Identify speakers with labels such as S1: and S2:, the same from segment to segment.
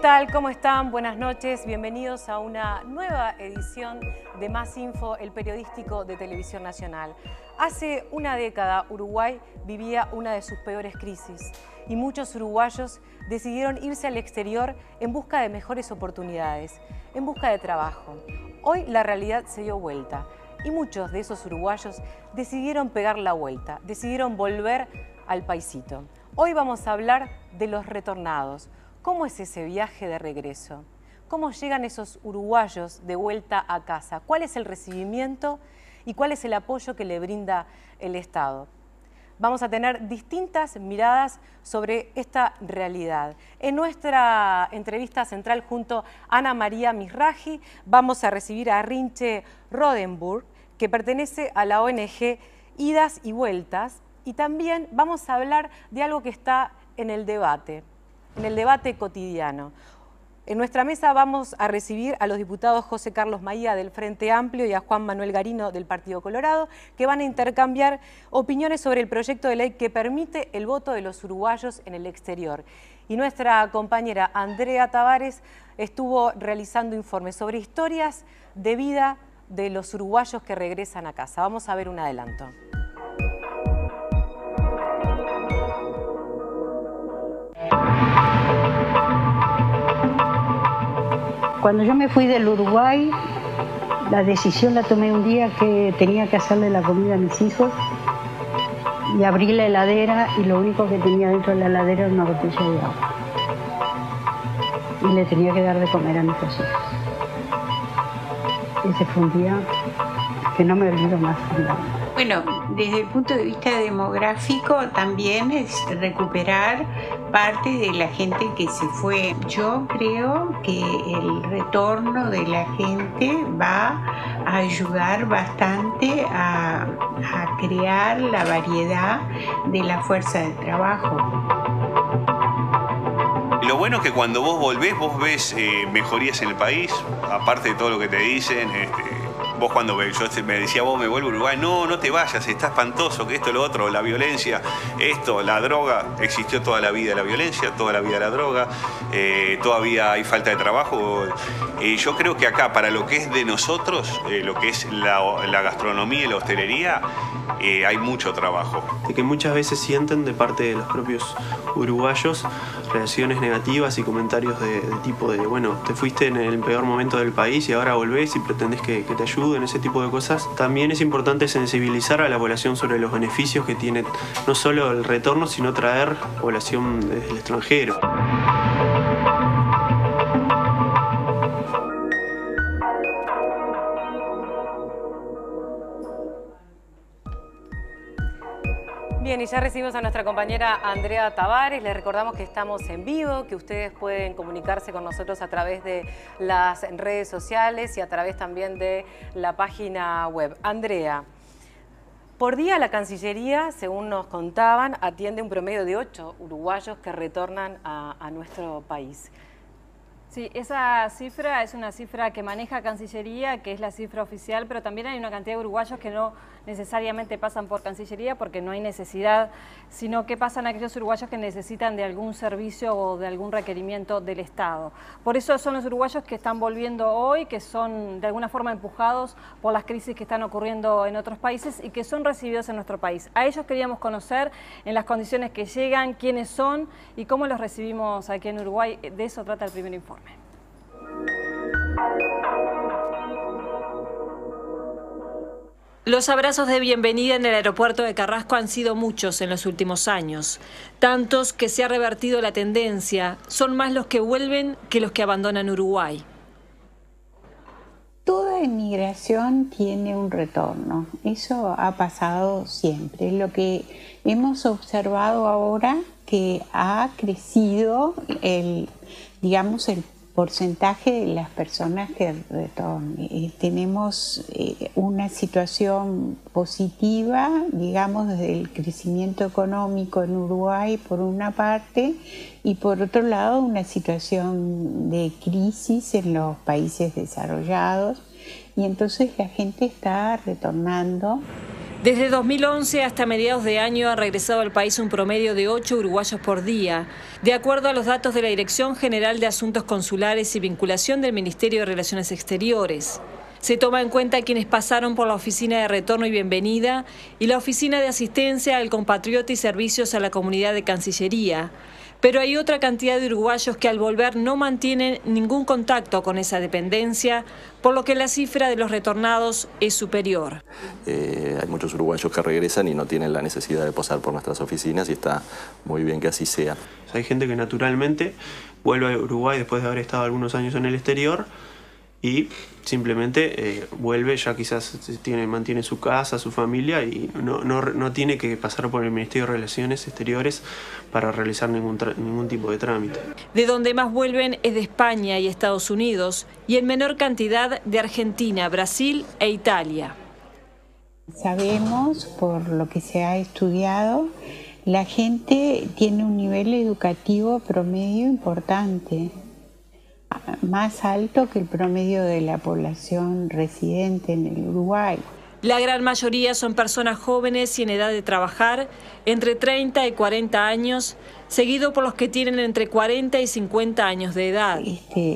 S1: tal? ¿Cómo están? Buenas noches. Bienvenidos a una nueva edición de Más Info, el periodístico de Televisión Nacional. Hace una década Uruguay vivía una de sus peores crisis y muchos uruguayos decidieron irse al exterior en busca de mejores oportunidades, en busca de trabajo. Hoy la realidad se dio vuelta y muchos de esos uruguayos decidieron pegar la vuelta, decidieron volver al paisito. Hoy vamos a hablar de los retornados. ¿Cómo es ese viaje de regreso? ¿Cómo llegan esos uruguayos de vuelta a casa? ¿Cuál es el recibimiento y cuál es el apoyo que le brinda el Estado? Vamos a tener distintas miradas sobre esta realidad. En nuestra entrevista central junto a Ana María Misraji vamos a recibir a Rinche Rodenburg, que pertenece a la ONG Idas y Vueltas, y también vamos a hablar de algo que está en el debate cotidiano. En nuestra mesa vamos a recibir a los diputados José Carlos Maía del Frente Amplio y a Juan Manuel Garino del Partido Colorado, que van a intercambiar opiniones sobre el proyecto de ley que permite el voto de los uruguayos en el exterior. Y nuestra compañera Andrea Tavares estuvo realizando informes sobre historias de vida de los uruguayos que regresan a casa. Vamos a ver un adelanto.
S2: Cuando yo me fui del Uruguay, la decisión la tomé un día que tenía que hacerle la comida a mis hijos y abrí la heladera y lo único que tenía dentro de la heladera era una botella de agua. Y le tenía que dar de comer a mis dos hijos. Ese fue un día que no me olvido más.
S3: Bueno, desde el punto de vista demográfico también es recuperar parte de la gente que se fue. Yo creo que el retorno de la gente va a ayudar bastante a crear la variedad de la fuerza de trabajo.
S4: Lo bueno es que cuando vos volvés, vos ves mejorías en el país, aparte de todo lo que te dicen. Vos cuando yo me decía, vos me vuelvo a Uruguay, no te vayas, está espantoso, que esto, lo otro, la violencia, esto, la droga, existió toda la vida la violencia, toda la vida la droga, todavía hay falta de trabajo. Yo creo que acá, para lo que es de nosotros, lo que es la gastronomía y la hostelería, hay mucho trabajo.
S5: De que muchas veces sienten de parte de los propios uruguayos reacciones negativas y comentarios de tipo de, bueno, te fuiste en el peor momento del país y ahora volvés y pretendés que te ayuden, ese tipo de cosas. También es importante sensibilizar a la población sobre los beneficios que tiene no solo el retorno, sino traer población desde el extranjero.
S1: Bien, y ya recibimos a nuestra compañera Andrea Tavares. Les recordamos que estamos en vivo, que ustedes pueden comunicarse con nosotros a través de las redes sociales y a través también de la página web. Andrea, por día la Cancillería, según nos contaban, atiende un promedio de 8 uruguayos que retornan a nuestro país.
S6: Sí, esa cifra es una cifra que maneja Cancillería, que es la cifra oficial, pero también hay una cantidad de uruguayos que no necesariamente pasan por Cancillería porque no hay necesidad, sino que pasan aquellos uruguayos que necesitan de algún servicio o de algún requerimiento del Estado. Por eso son los uruguayos que están volviendo hoy, que son de alguna forma empujados por las crisis que están ocurriendo en otros países y que son recibidos en nuestro país. A ellos queríamos conocer en las condiciones que llegan, quiénes son y cómo los recibimos aquí en Uruguay. De eso trata el primer informe.
S7: Los abrazos de bienvenida en el aeropuerto de Carrasco han sido muchos en los últimos años. Tantos que se ha revertido la tendencia. Son más los que vuelven que los que abandonan Uruguay.
S3: Toda inmigración tiene un retorno. Eso ha pasado siempre. Lo que hemos observado ahora que ha crecido el porcentaje de las personas que retornan. Tenemos una situación positiva, digamos, desde el crecimiento económico en Uruguay por una parte y por otro lado una situación de crisis en los países desarrollados y entonces la gente está retornando.
S7: Desde 2011 hasta mediados de año han regresado al país un promedio de 8 uruguayos por día, de acuerdo a los datos de la Dirección General de Asuntos Consulares y Vinculación del Ministerio de Relaciones Exteriores. Se toma en cuenta quienes pasaron por la Oficina de Retorno y Bienvenida y la Oficina de Asistencia al Compatriota y Servicios a la Comunidad de Cancillería. Pero hay otra cantidad de uruguayos que al volver no mantienen ningún contacto con esa dependencia, por lo que la cifra de los retornados es superior.
S8: Hay muchos uruguayos que regresan y no tienen la necesidad de pasar por nuestras oficinas y está muy bien que así sea.
S5: Hay gente que naturalmente vuelve a Uruguay después de haber estado algunos años en el exterior y simplemente vuelve, ya quizás mantiene su casa, su familia y no tiene que pasar por el Ministerio de Relaciones Exteriores para realizar ningún tipo de trámite.
S7: De donde más vuelven es de España y Estados Unidos y en menor cantidad de Argentina, Brasil e Italia.
S3: Sabemos, por lo que se ha estudiado, la gente tiene un nivel educativo promedio importante, más alto que el promedio de la población residente en el Uruguay.
S7: La gran mayoría son personas jóvenes y en edad de trabajar, entre 30 y 40 años, seguido por los que tienen entre 40 y 50 años de edad.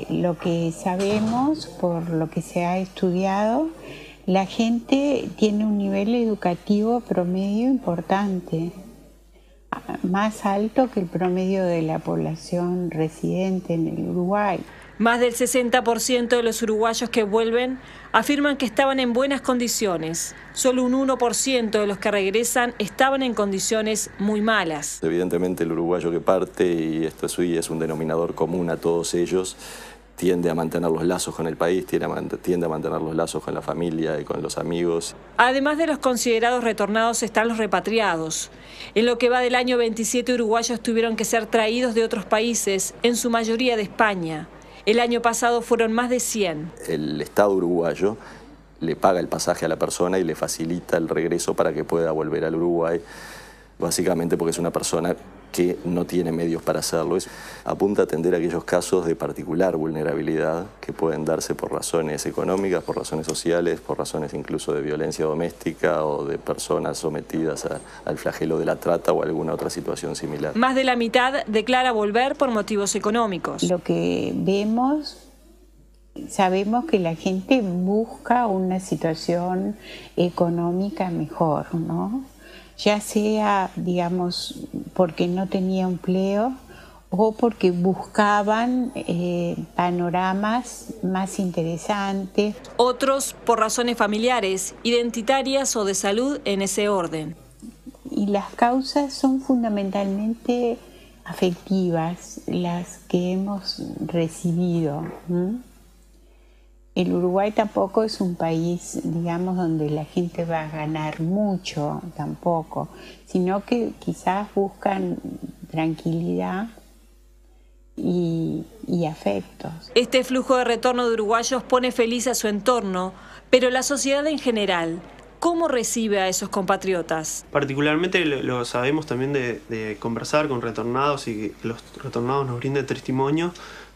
S3: Lo que sabemos, por lo que se ha estudiado, la gente tiene un nivel educativo promedio importante, más alto que el promedio de la población residente en el Uruguay.
S7: Más del 60% de los uruguayos que vuelven afirman que estaban en buenas condiciones. Solo un 1% de los que regresan estaban en condiciones muy malas.
S8: Evidentemente el uruguayo que parte, y esto es un denominador común a todos ellos, tiende a mantener los lazos con el país, tiende a mantener los lazos con la familia y con los amigos.
S7: Además de los considerados retornados están los repatriados. En lo que va del año, 27 uruguayos tuvieron que ser traídos de otros países, en su mayoría de España. El año pasado fueron más de 100.
S8: El Estado uruguayo le paga el pasaje a la persona y le facilita el regreso para que pueda volver al Uruguay, básicamente porque es una persona que no tiene medios para hacerlo. Apunta a atender aquellos casos de particular vulnerabilidad que pueden darse por razones económicas, por razones sociales, por razones incluso de violencia doméstica o de personas sometidas al flagelo de la trata o alguna otra situación similar.
S7: Más de la mitad declara volver por motivos económicos.
S3: Lo que vemos, sabemos que la gente busca una situación económica mejor, ¿no? Ya sea, digamos, porque no tenía empleo o porque buscaban panoramas más interesantes.
S7: Otros por razones familiares, identitarias o de salud en ese orden.
S3: Y las causas son fundamentalmente afectivas, las que hemos recibido. El Uruguay tampoco es un país, digamos, donde la gente va a ganar mucho, tampoco, sino que quizás buscan tranquilidad y afectos.
S7: Este flujo de retorno de uruguayos pone feliz a su entorno, pero la sociedad en general, ¿cómo recibe a esos compatriotas?
S5: Particularmente lo sabemos también de conversar con retornados y que los retornados nos brinden testimonio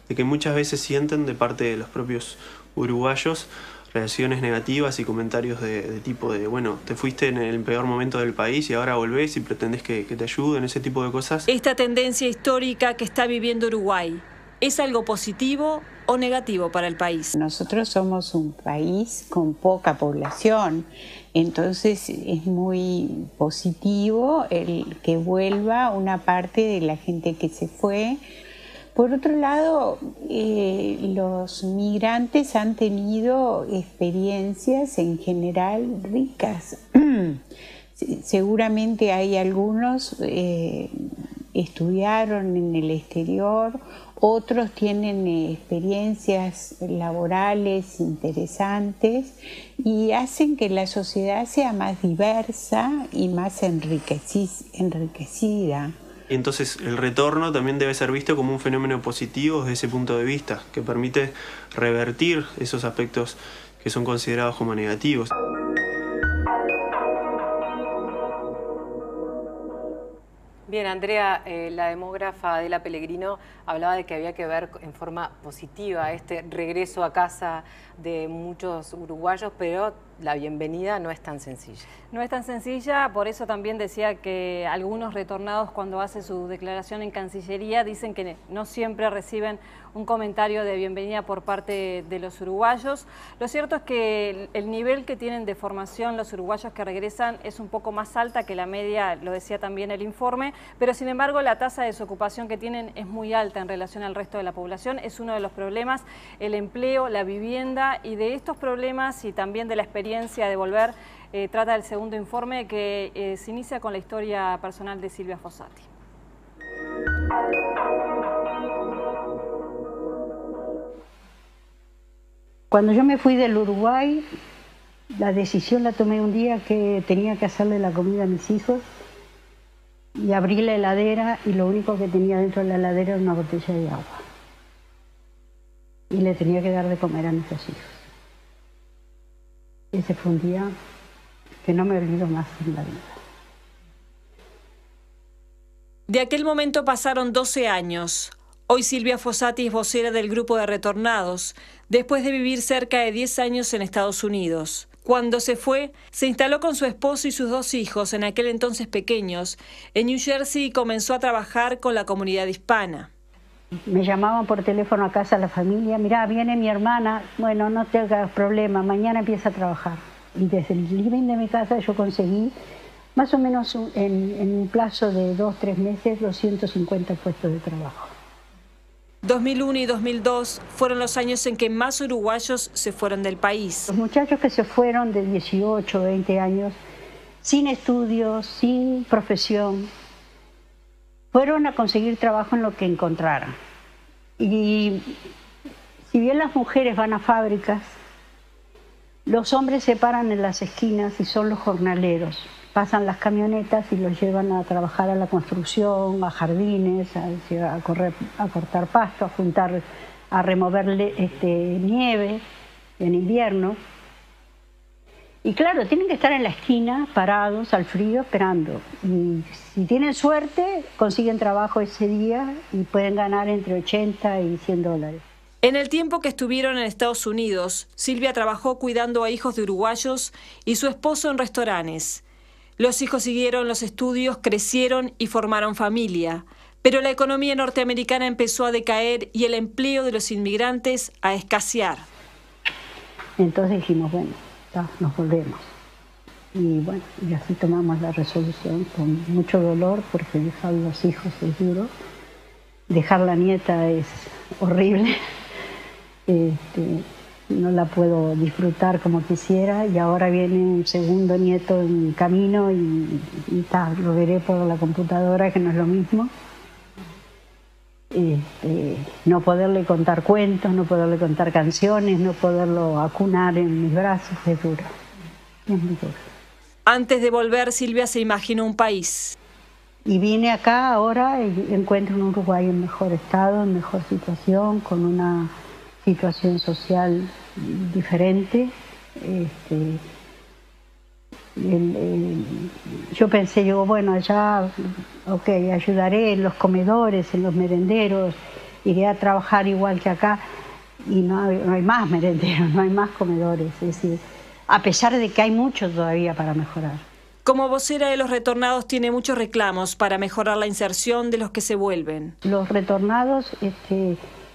S5: de que muchas veces sienten de parte de los propios uruguayos reacciones negativas y comentarios de tipo de, bueno, te fuiste en el peor momento del país y ahora volvés y pretendés que te ayuden, ese tipo de cosas.
S7: Esta tendencia histórica que está viviendo Uruguay, ¿es algo positivo o negativo para el país?
S3: Nosotros somos un país con poca población, entonces es muy positivo el que vuelva una parte de la gente que se fue. Por otro lado, los migrantes han tenido experiencias en general ricas. Seguramente hay algunos estudiaron en el exterior, otros tienen experiencias laborales interesantes y hacen que la sociedad sea más diversa y más enriquecida.
S5: Entonces el retorno también debe ser visto como un fenómeno positivo desde ese punto de vista, que permite revertir esos aspectos que son considerados como negativos.
S1: Bien, Andrea, la demógrafa Adela Pellegrino hablaba de que había que ver en forma positiva este regreso a casa de muchos uruguayos, pero la bienvenida no es tan sencilla.
S6: No es tan sencilla, por eso también decía que algunos retornados cuando hacen su declaración en Cancillería dicen que no siempre reciben un comentario de bienvenida por parte de los uruguayos. Lo cierto es que el nivel que tienen de formación los uruguayos que regresan es un poco más alta que la media, lo decía también el informe, pero sin embargo la tasa de desocupación que tienen es muy alta en relación al resto de la población. Es uno de los problemas, el empleo, la vivienda, y de estos problemas y también de la experiencia de volver trata el segundo informe que se inicia con la historia personal de Silvia Fossati.
S2: Cuando yo me fui del Uruguay, la decisión la tomé un día que tenía que hacerle la comida a mis hijos y abrí la heladera y lo único que tenía dentro de la heladera era una botella de agua. Y le tenía que dar de comer a mis dos hijos. Ese fue un día que no me olvido más en la vida.
S7: De aquel momento pasaron 12 años. Hoy Silvia Fossati es vocera del grupo de retornados, después de vivir cerca de 10 años en Estados Unidos. Cuando se fue, se instaló con su esposo y sus 2 hijos, en aquel entonces pequeños, en New Jersey y comenzó a trabajar con la comunidad hispana.
S2: Me llamaban por teléfono a casa la familia, mirá, viene mi hermana, bueno, no te hagas problema, mañana empieza a trabajar. Y desde el living de mi casa yo conseguí más o menos en un plazo de 2 o 3 meses 250 puestos de trabajo.
S7: 2001 y 2002 fueron los años en que más uruguayos se fueron del país.
S2: Los muchachos que se fueron de 18 o 20 años, sin estudios, sin profesión, fueron a conseguir trabajo en lo que encontraran. Y si bien las mujeres van a fábricas, los hombres se paran en las esquinas y son los jornaleros. Pasan las camionetas y los llevan a trabajar a la construcción, a jardines, a cortar pasto, a remover nieve en invierno. Y claro, tienen que estar en la esquina, parados, al frío, esperando. Y si tienen suerte, consiguen trabajo ese día y pueden ganar entre 80 y 100 dólares.
S7: En el tiempo que estuvieron en Estados Unidos, Silvia trabajó cuidando a hijos de uruguayos y su esposo en restaurantes. Los hijos siguieron los estudios, crecieron y formaron familia. Pero la economía norteamericana empezó a decaer y el empleo de los inmigrantes a escasear.
S2: Entonces dijimos, bueno, ya, nos volvemos. Y bueno, y así tomamos la resolución con mucho dolor, porque dejar los hijos es duro. Dejar la nieta es horrible. No la puedo disfrutar como quisiera, y ahora viene un segundo nieto en camino y lo veré por la computadora, que no es lo mismo. No poderle contar cuentos, no poderle contar canciones, no poderlo acunar en mis brazos, es duro, es muy duro.
S7: Antes de volver, Silvia se imaginó un país.
S2: Y vine acá ahora y encuentro un Uruguay en mejor estado, en mejor situación, con una situación social diferente. Yo pensé, bueno, allá, ok, ayudaré en los comedores, en los merenderos, iré a trabajar igual que acá, y no hay más merenderos, no hay más comedores, es decir, a pesar de que hay mucho todavía para mejorar.
S7: Como vocera de los retornados tiene muchos reclamos para mejorar la inserción de los que se vuelven.
S2: Los retornados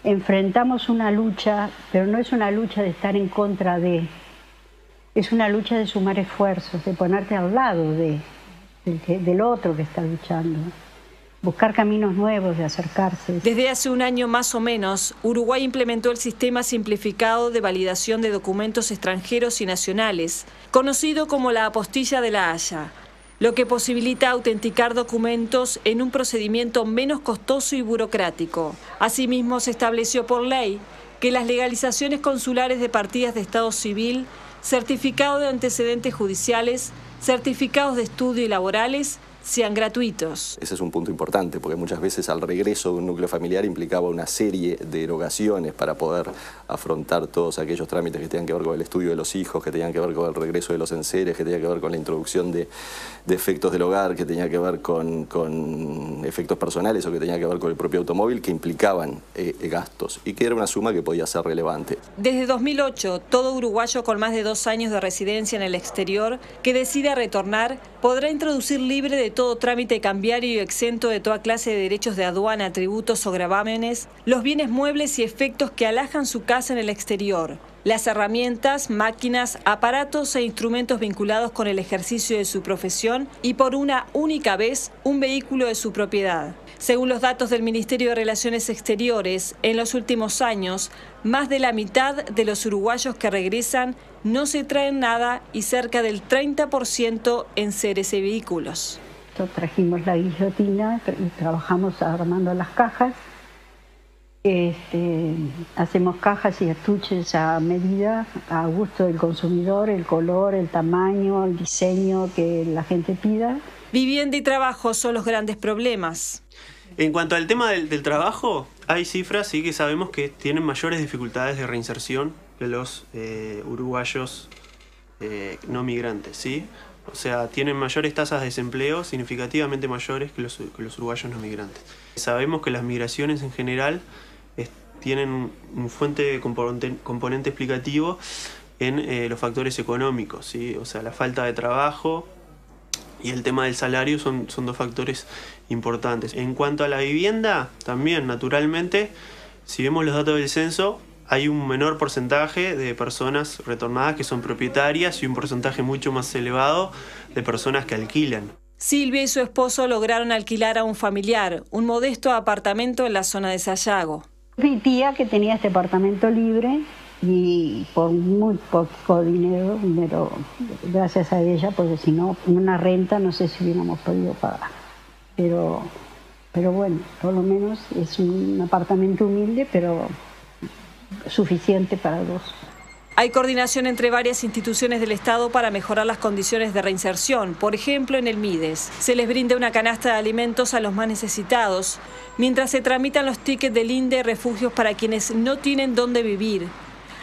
S2: enfrentamos una lucha, pero no es una lucha de estar en contra de, es una lucha de sumar esfuerzos, de ponerte al lado del otro que está luchando, buscar caminos nuevos, de acercarse.
S7: Desde hace un año más o menos, Uruguay implementó el sistema simplificado de validación de documentos extranjeros y nacionales, conocido como la apostilla de la Haya, lo que posibilita autenticar documentos en un procedimiento menos costoso y burocrático. Asimismo, se estableció por ley que las legalizaciones consulares de partidas de estado civil, certificado de antecedentes judiciales, certificados de estudio y laborales, sean gratuitos.
S8: Ese es un punto importante, porque muchas veces al regreso de un núcleo familiar implicaba una serie de erogaciones para poder afrontar todos aquellos trámites que tenían que ver con el estudio de los hijos, que tenían que ver con el regreso de los enseres, que tenían que ver con la introducción de efectos del hogar, que tenía que ver con efectos personales o que tenía que ver con el propio automóvil, que implicaban gastos y que era una suma que podía ser relevante.
S7: Desde 2008, todo uruguayo con más de 2 años de residencia en el exterior que decida retornar podrá introducir libre de todo trámite cambiario y exento de toda clase de derechos de aduana, tributos o gravámenes los bienes muebles y efectos que alhajan su casa en el exterior, las herramientas, máquinas, aparatos e instrumentos vinculados con el ejercicio de su profesión y por una única vez un vehículo de su propiedad. Según los datos del Ministerio de Relaciones Exteriores, en los últimos años, más de la mitad de los uruguayos que regresan no se traen nada y cerca del 30% en seres y vehículos.
S2: Trajimos la guillotina y trabajamos armando las cajas. Hacemos cajas y estuches a medida, a gusto del consumidor, el color, el tamaño, el diseño que la gente pida.
S7: Vivienda y trabajo son los grandes problemas.
S5: En cuanto al tema del trabajo, hay cifras sí que sabemos que tienen mayores dificultades de reinserción que los uruguayos no migrantes, ¿sí? O sea, tienen mayores tasas de desempleo, significativamente mayores que los uruguayos no migrantes. Sabemos que las migraciones en general tienen un fuente componente explicativo en los factores económicos, ¿sí? O sea, la falta de trabajo y el tema del salario son 2 factores importantes. En cuanto a la vivienda, también naturalmente, si vemos los datos del censo, hay un menor porcentaje de personas retornadas que son propietarias y un porcentaje mucho más elevado de personas que alquilan.
S7: Silvia y su esposo lograron alquilar a un familiar, un modesto apartamento en la zona de Sayago.
S2: Mi tía que tenía este apartamento libre y por muy poco dinero, pero gracias a ella, porque si no, una renta no sé si hubiéramos podido pagar. Pero bueno, por lo menos es un apartamento humilde, pero suficiente para 2.
S7: Hay coordinación entre varias instituciones del Estado para mejorar las condiciones de reinserción. Por ejemplo, en el MIDES se les brinda una canasta de alimentos a los más necesitados, mientras se tramitan los tickets del INDE refugios para quienes no tienen dónde vivir.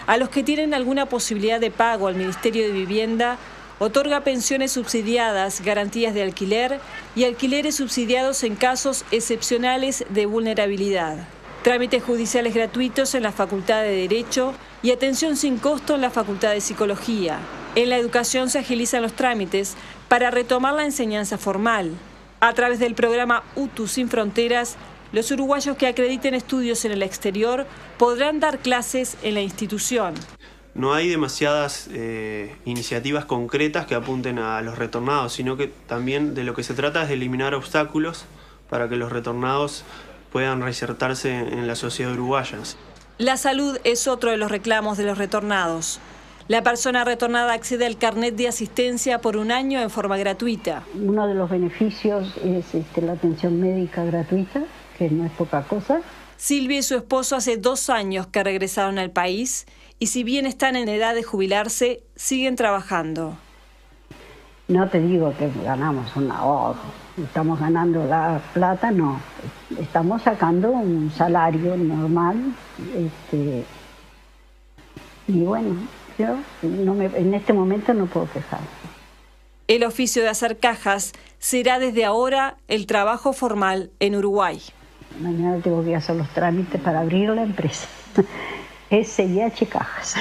S7: A los que tienen alguna posibilidad de pago al Ministerio de Vivienda, otorga pensiones subsidiadas, garantías de alquiler y alquileres subsidiados en casos excepcionales de vulnerabilidad. Trámites judiciales gratuitos en la Facultad de Derecho y atención sin costo en la Facultad de Psicología. En la educación se agilizan los trámites para retomar la enseñanza formal. A través del programa UTU Sin Fronteras, los uruguayos que acrediten estudios en el exterior podrán dar clases en la institución.
S5: No hay demasiadas iniciativas concretas que apunten a los retornados, sino que también de lo que se trata es de eliminar obstáculos para que los retornados puedan reinsertarse en la sociedad uruguaya.
S7: La salud es otro de los reclamos de los retornados. La persona retornada accede al carnet de asistencia por 1 año en forma gratuita.
S2: Uno de los beneficios es la atención médica gratuita, que no es poca cosa.
S7: Silvia y su esposo hace 2 años que regresaron al país y si bien están en edad de jubilarse, siguen trabajando.
S2: No te digo que ganamos estamos ganando la plata, no. Estamos sacando un salario normal. Y bueno, yo en este momento no puedo quejar.
S7: El oficio de hacer cajas será desde ahora el trabajo formal en Uruguay.
S2: Mañana tengo que ir a hacer los trámites para abrir la empresa. SIH Cajas.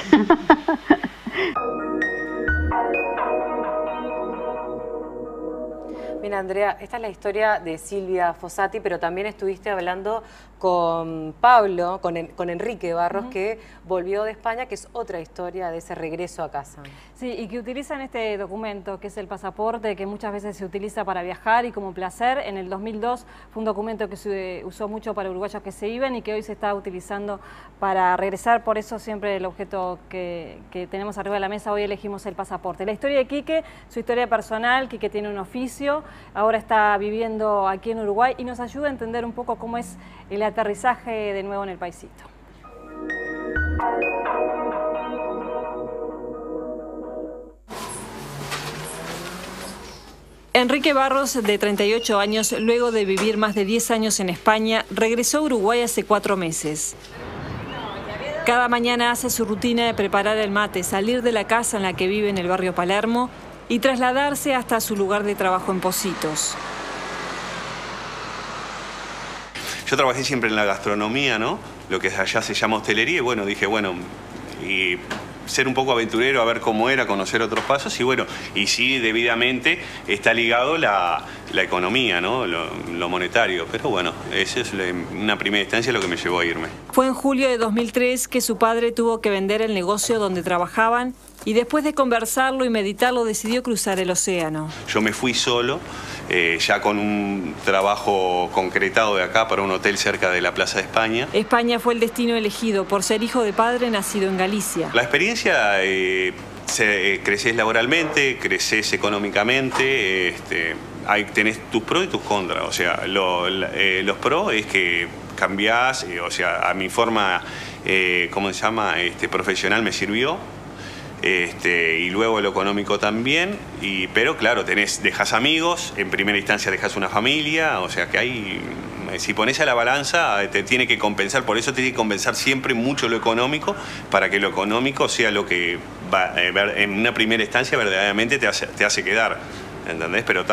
S1: Bien, Andrea, esta es la historia de Silvia Fossati, pero también estuviste hablando con Pablo, con Enrique Barros, que volvió de España, que es otra historia de ese regreso a casa.
S6: Sí, y que utilizan este documento, que es el pasaporte, que muchas veces se utiliza para viajar y como placer. En el 2002 fue un documento que se usó mucho para uruguayos que se iban y que hoy se está utilizando para regresar. Por eso siempre el objeto que tenemos arriba de la mesa, hoy elegimos el pasaporte. La historia de Quique, su historia personal. Quique tiene un oficio, ahora está viviendo aquí en Uruguay y nos ayuda a entender un poco cómo es el aterrizaje de nuevo en el paisito.
S7: Enrique Barros, de 38 años, luego de vivir más de 10 años en España, regresó a Uruguay hace 4 meses. Cada mañana hace su rutina de preparar el mate, salir de la casa en la que vive en el barrio Palermo y trasladarse hasta su lugar de trabajo en Pocitos.
S4: Yo trabajé siempre en la gastronomía, ¿no? Lo que allá se llama hostelería, y bueno, dije, bueno, y ser un poco aventurero, a ver cómo era, conocer otros pasos, y bueno, y sí, debidamente está ligado la economía, ¿no? Lo monetario, pero bueno, esa es una primera instancia lo que me llevó a irme.
S7: Fue en julio de 2003 que su padre tuvo que vender el negocio donde trabajaban y después de conversarlo y meditarlo decidió cruzar el océano.
S4: Yo me fui solo, ya con un trabajo concretado de acá para un hotel cerca de la Plaza de España.
S7: España fue el destino elegido por ser hijo de padre nacido en Galicia.
S4: La experiencia, creces laboralmente, creces económicamente, ahí tenés tus pros y tus contras. O sea, los pros es que cambiás, o sea, a mi forma, ¿cómo se llama? Profesional me sirvió. Y luego lo económico también, pero claro, dejas amigos, en primera instancia dejas una familia, o sea que hay, si pones a la balanza te tiene que compensar, por eso tiene que compensar siempre mucho lo económico, para que lo económico sea lo que va, en una primera instancia verdaderamente te hace quedar, ¿entendés? Pero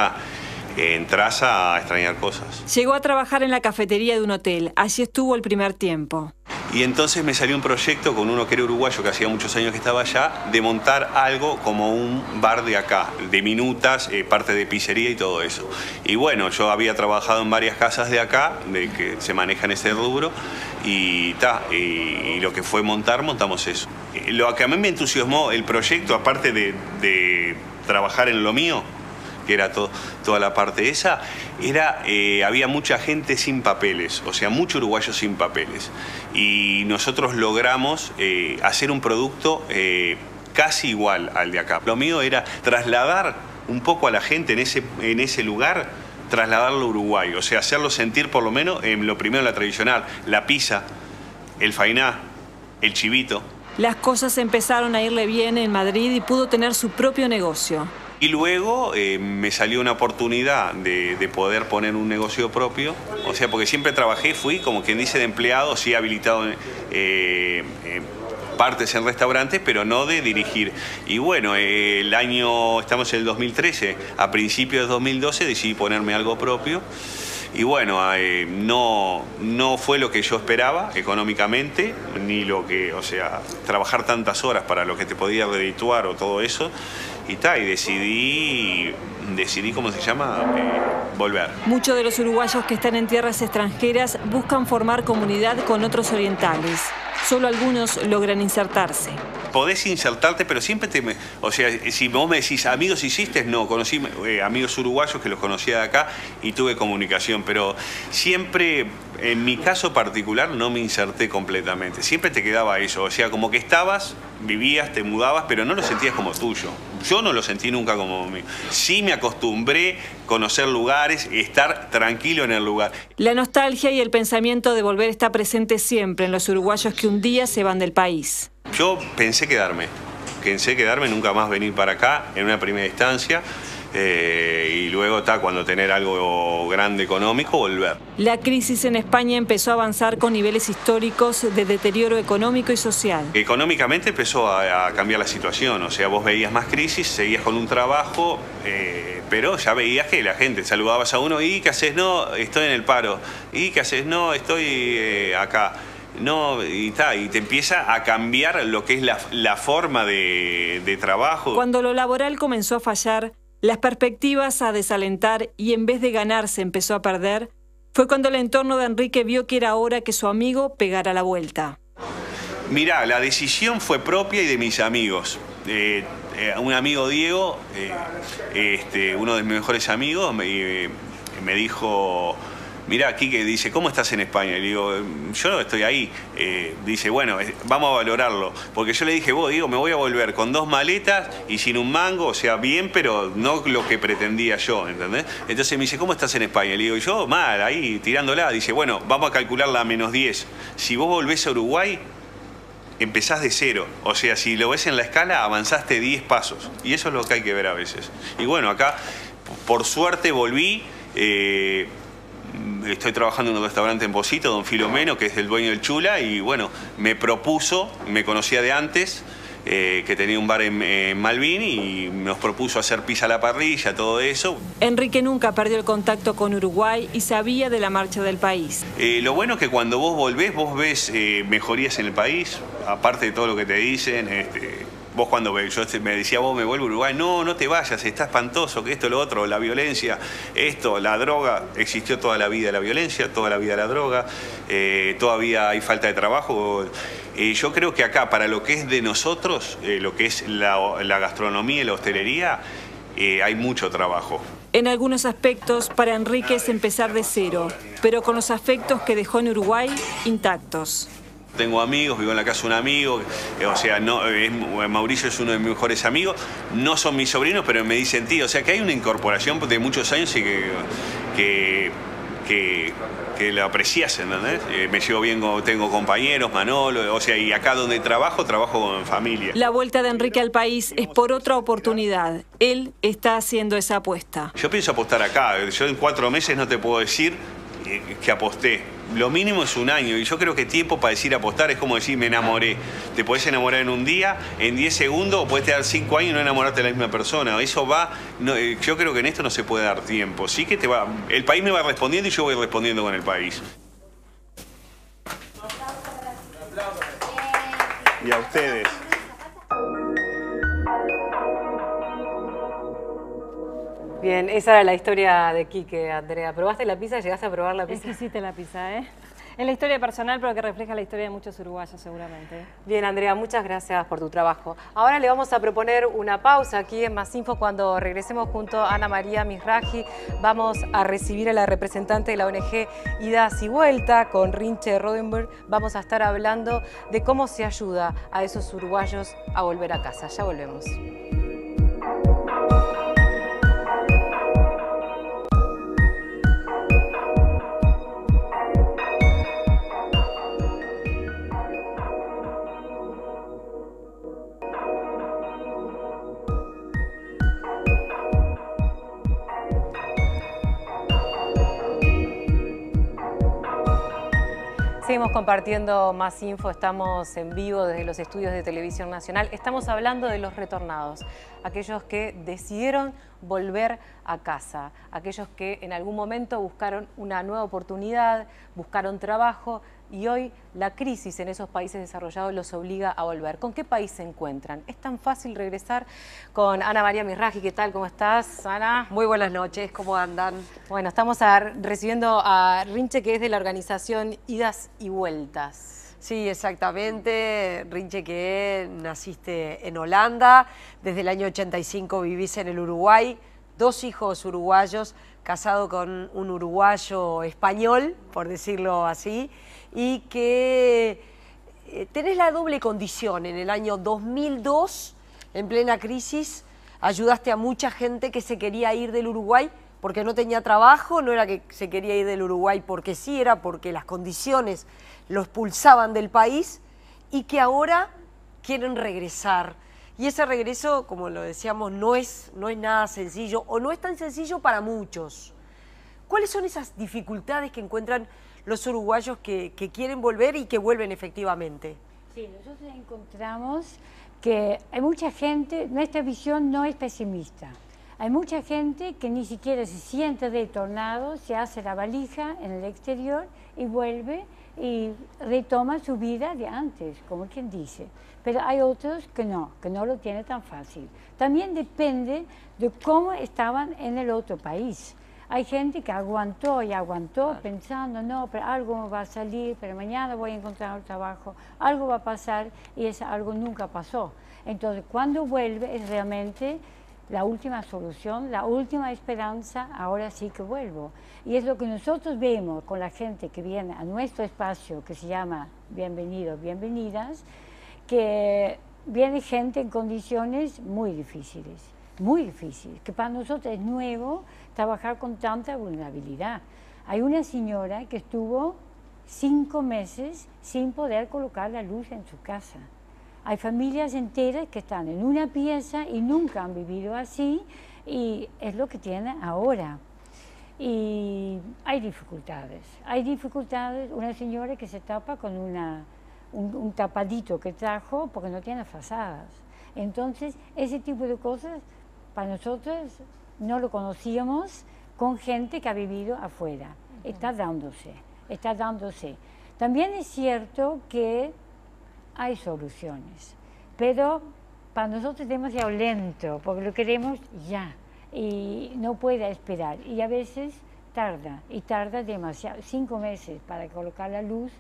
S4: entras a extrañar cosas.
S7: Llegó a trabajar en la cafetería de un hotel, allí estuvo el primer tiempo.
S4: Y entonces me salió un proyecto con uno que era uruguayo, que hacía muchos años que estaba allá, de montar algo como un bar de acá, de minutas, parte de pizzería y todo eso. Y bueno, yo había trabajado en varias casas de acá, de que se manejan ese rubro, y lo que fue montamos eso. Lo que a mí me entusiasmó el proyecto, aparte de trabajar en lo mío, que era toda la parte esa, había mucha gente sin papeles, o sea, mucho uruguayo sin papeles. Y nosotros logramos hacer un producto casi igual al de acá. Lo mío era trasladar un poco a la gente en ese lugar, trasladarlo a Uruguay, o sea, hacerlo sentir por lo menos lo primero, la tradicional, la pizza, el fainá, el chivito.
S7: Las cosas empezaron a irle bien en Madrid y pudo tener su propio negocio.
S4: Y luego me salió una oportunidad de poder poner un negocio propio, o sea, porque siempre trabajé, fui como quien dice de empleado, sí habilitado partes en restaurantes, pero no de dirigir. Y bueno, estamos en el 2013, a principios de 2012 decidí ponerme algo propio. Y bueno, no fue lo que yo esperaba económicamente, ni lo que, o sea, trabajar tantas horas para lo que te podía redituar o todo eso. Y decidí, ¿cómo se llama? Volver.
S7: Muchos de los uruguayos que están en tierras extranjeras buscan formar comunidad con otros orientales. Solo algunos logran insertarse.
S4: Podés insertarte, pero siempre o sea, si vos me decís, amigos hiciste, no, conocí amigos uruguayos que los conocía de acá y tuve comunicación, pero siempre, en mi caso particular, no me inserté completamente. Siempre te quedaba eso, o sea, como que estabas, vivías, te mudabas, pero no lo sentías como tuyo. Yo no lo sentí nunca como mío. Sí me acostumbré a conocer lugares, estar tranquilo en el lugar.
S7: La nostalgia y el pensamiento de volver está presente siempre en los uruguayos que un día se van del país.
S4: Yo pensé quedarme, nunca más venir para acá en una primera instancia y luego cuando tener algo grande económico, volver.
S7: La crisis en España empezó a avanzar con niveles históricos de deterioro económico y social.
S4: Económicamente empezó a cambiar la situación, o sea, vos veías más crisis, seguías con un trabajo, pero ya veías que la gente, saludabas a uno, ¿y qué haces? No, estoy en el paro. ¿Y qué haces? No, estoy acá. No, y te empieza a cambiar lo que es la forma de trabajo.
S7: Cuando lo laboral comenzó a fallar, las perspectivas a desalentar y en vez de ganarse empezó a perder, fue cuando el entorno de Enrique vio que era hora que su amigo pegara la vuelta.
S4: Mirá, la decisión fue propia y de mis amigos. Un amigo Diego, uno de mis mejores amigos, me dijo... Mirá, Quique, dice, ¿cómo estás en España? Y le digo, yo no estoy ahí. Dice, bueno, vamos a valorarlo. Porque yo le dije, vos, Diego, me voy a volver con 2 maletas y sin un mango, o sea, bien, pero no lo que pretendía yo, ¿entendés? Entonces me dice, ¿cómo estás en España? Le digo, yo, mal, ahí, tirándola. Dice, bueno, vamos a calcularla a -10. Si vos volvés a Uruguay, empezás de 0. O sea, si lo ves en la escala, avanzaste 10 pasos. Y eso es lo que hay que ver a veces. Y bueno, acá... por suerte volví. Estoy trabajando en un restaurante en Posito, Don Filomeno, que es el dueño del Chula, y bueno, me propuso, me conocía de antes, que tenía un bar en Malvin, y nos propuso hacer pizza a la parrilla, todo eso.
S7: Enrique nunca perdió el contacto con Uruguay y sabía de la marcha del país.
S4: Lo bueno es que cuando vos volvés, vos ves mejorías en el país, aparte de todo lo que te dicen. Vos cuando yo me decía, vos me vuelvo a Uruguay, no, no te vayas, está espantoso, que esto, lo otro, la violencia, esto, la droga, existió toda la vida la violencia, toda la vida la droga, todavía hay falta de trabajo. Yo creo que acá, para lo que es de nosotros, lo que es la gastronomía y la hostelería, hay mucho trabajo.
S7: En algunos aspectos, para Enrique es empezar de cero, pero con los afectos que dejó en Uruguay intactos.
S4: Tengo amigos, vivo en la casa de un amigo, o sea, Mauricio es uno de mis mejores amigos, no son mis sobrinos, pero me dicen tío, o sea que hay una incorporación de muchos años y que lo aprecias, ¿entendés? Me llevo bien, tengo compañeros, Manolo, o sea, y acá donde trabajo con familia.
S7: La vuelta de Enrique al país es por otra oportunidad. Él está haciendo esa apuesta.
S4: Yo pienso apostar acá, yo en 4 meses no te puedo decir que aposté. Lo mínimo es 1 año, y yo creo que tiempo para decir apostar es como decir me enamoré. Te podés enamorar en un día, en 10 segundos, o podés tener 5 años y no enamorarte de la misma persona. Eso va, yo creo que en esto no se puede dar tiempo. Sí que el país me va respondiendo y yo voy respondiendo con el país. Y a ustedes.
S1: Bien, esa era la historia de Quique, Andrea. ¿Probaste la pizza? ¿Llegaste a probar la pizza?
S6: Exquisita la pizza, ¿eh? Es la historia personal, pero que refleja la historia de muchos uruguayos, seguramente.
S1: Bien, Andrea, muchas gracias por tu trabajo. Ahora le vamos a proponer una pausa aquí en Más Info. Cuando regresemos junto a Ana María Mizrahi, vamos a recibir a la representante de la ONG Idas y Vuelta, con Rinche Rodenberg. Vamos a estar hablando de cómo se ayuda a esos uruguayos a volver a casa. Ya volvemos. Seguimos compartiendo Más Info, estamos en vivo desde los estudios de Televisión Nacional. Estamos hablando de los retornados, aquellos que decidieron volver a casa, aquellos que en algún momento buscaron una nueva oportunidad, buscaron trabajo y hoy la crisis en esos países desarrollados los obliga a volver. ¿Con qué país se encuentran? ¿Es tan fácil regresar? Con Ana María Mizrahi, ¿qué tal? ¿Cómo estás, Ana?
S9: Muy buenas noches, ¿cómo andan?
S1: Bueno, estamos recibiendo a Rinche, que es de la organización Idas y Vueltas.
S9: Sí, exactamente. Rinche, que naciste en Holanda, desde el año 85 vivís en el Uruguay, 2 hijos uruguayos, casado con un uruguayo español, por decirlo así, y que tenés la doble condición. En el año 2002, en plena crisis, ayudaste a mucha gente que se quería ir del Uruguay porque no tenía trabajo, no era que se quería ir del Uruguay porque sí, era porque las condiciones los expulsaban del país y que ahora quieren regresar. Y ese regreso, como lo decíamos, no es nada sencillo, o no es tan sencillo para muchos. ¿Cuáles son esas dificultades que encuentran los uruguayos que quieren volver y que vuelven efectivamente?
S2: Sí, nosotros encontramos que hay mucha gente, nuestra visión no es pesimista. Hay mucha gente que ni siquiera se siente retornado, se hace la valija en el exterior y vuelve y retoma su vida de antes, como quien dice. Pero hay otros que no lo tienen tan fácil. También depende de cómo estaban en el otro país. Hay gente que aguantó y aguantó pensando, no, pero algo va a salir, pero mañana voy a encontrar un trabajo, algo va a pasar, y ese algo nunca pasó. Entonces, cuando vuelve es realmente la última solución, la última esperanza, ahora sí que vuelvo. Y es lo que nosotros vemos con la gente que viene a nuestro espacio, que se llama Bienvenidos, Bienvenidas, que viene gente en condiciones muy difíciles, que para nosotros es nuevo trabajar con tanta vulnerabilidad. Hay una señora que estuvo 5 meses sin poder colocar la luz en su casa. Hay familias enteras que están en una pieza y nunca han vivido así,
S10: y es lo que tiene ahora. Y hay dificultades, una señora que se tapa con un tapadito que trajo porque no tiene frazadas. Entonces, ese tipo de cosas para nosotros no lo conocíamos con gente que ha vivido afuera. Está dándose. También es cierto que hay soluciones, pero para nosotros es demasiado lento, porque lo queremos ya y no puede esperar. Y a veces tarda demasiado. 5 meses para colocar la luz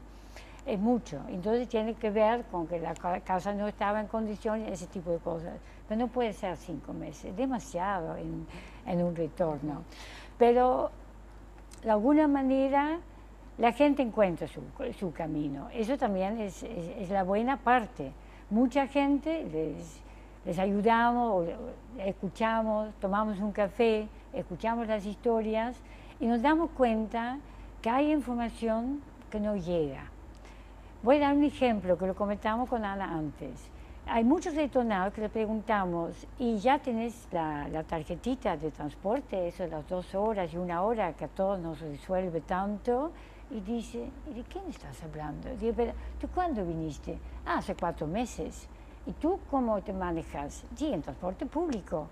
S10: es mucho. Entonces tiene que ver con que la casa no estaba en condiciones, ese tipo de cosas. Pero no puede ser 5 meses, demasiado en un retorno. Pero de alguna manera la gente encuentra su camino. Eso también es la buena parte. Mucha gente les ayudamos, escuchamos, tomamos un café, escuchamos las historias y nos damos cuenta que hay información que no llega. Voy a dar un ejemplo que lo comentamos con Ana antes. Hay muchos retornados que le preguntamos, ¿y ya tenés la tarjetita de transporte, eso de las 2 horas y 1 hora que a todos nos resuelve tanto? Y dice, ¿y de quién estás hablando? Digo, pero ¿tú cuándo viniste? Ah, hace 4 meses. ¿Y tú cómo te manejas? Sí, en transporte público.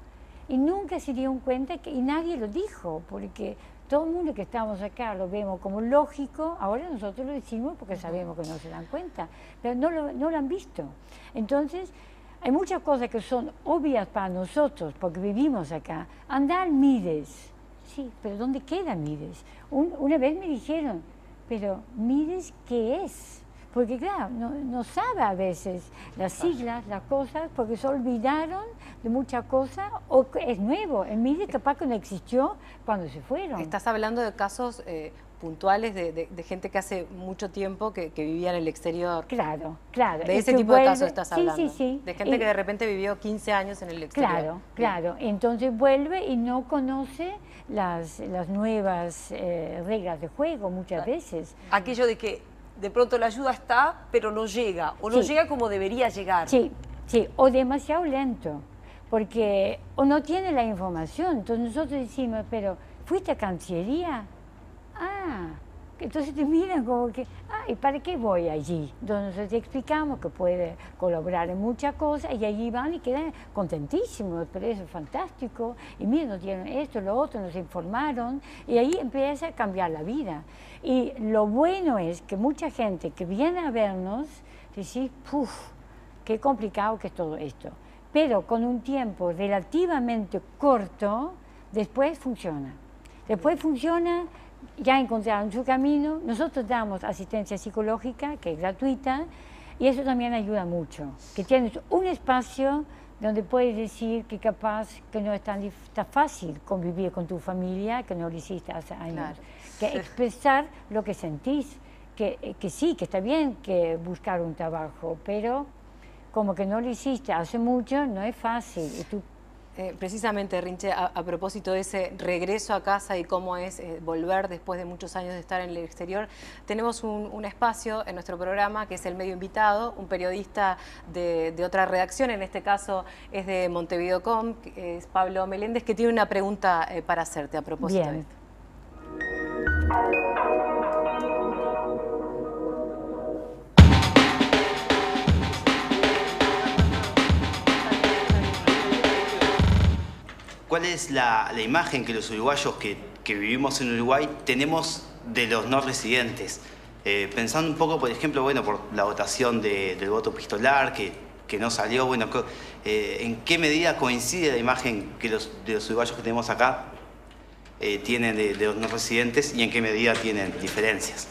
S10: Y nunca se dieron cuenta, y nadie lo dijo, porque todo el mundo que estamos acá lo vemos como lógico, ahora nosotros lo decimos porque sabemos que no se dan cuenta, pero no lo han visto. Entonces, hay muchas cosas que son obvias para nosotros, porque vivimos acá. Andar Mides, sí, pero ¿dónde queda Mides? Una vez me dijeron, pero Mides, ¿qué es? Porque claro, no sabe a veces las siglas, las cosas, porque se olvidaron de muchas cosas, o es nuevo. El MIDES capaz que no existió cuando se fueron.
S1: Estás hablando de casos puntuales de gente que hace mucho tiempo que vivía en el exterior.
S10: Claro.
S1: De ese tipo de casos estás hablando.
S10: Sí.
S1: De gente que de repente vivió 15 años en el exterior.
S10: Claro. Entonces vuelve y no conoce las nuevas reglas de juego muchas veces.
S9: Aquello de que de pronto la ayuda está, pero no llega, o no llega como debería llegar.
S10: Sí, o demasiado lento, porque o no tiene la información. Entonces nosotros decimos, pero ¿fuiste a Cancillería? Ah, entonces te miran como que, ¿y para qué voy allí? Entonces nosotros te explicamos que puede colaborar en muchas cosas y allí van y quedan contentísimos, pero eso es fantástico. Y miren, nos dieron esto, lo otro, nos informaron y ahí empieza a cambiar la vida. Y lo bueno es que mucha gente que viene a vernos dice, ¡puf! Qué complicado que es todo esto. Pero con un tiempo relativamente corto, después funciona. Ya encontraron su camino. Nosotros damos asistencia psicológica, que es gratuita, y eso también ayuda mucho. Que tienes un espacio donde puedes decir que capaz que no es tan fácil convivir con tu familia, que no lo hiciste hace años. Claro. Que expresar lo que sentís, que sí, que está bien que buscar un trabajo, pero como que no lo hiciste hace mucho, no es fácil. Y tú,
S1: precisamente, Rinche, a propósito de ese regreso a casa y cómo es volver después de muchos años de estar en el exterior, tenemos un espacio en nuestro programa que es el medio invitado, un periodista de otra redacción, en este caso es de Montevideo.com, que es Pablo Meléndez, que tiene una pregunta para hacerte a propósito de esto.
S11: ¿Cuál es la imagen que los uruguayos que vivimos en Uruguay tenemos de los no residentes? Pensando un poco, por ejemplo, por la votación del voto epistolar, que no salió, ¿en qué medida coincide la imagen de los uruguayos que tenemos acá tienen de los no residentes y en qué medida tienen diferencias?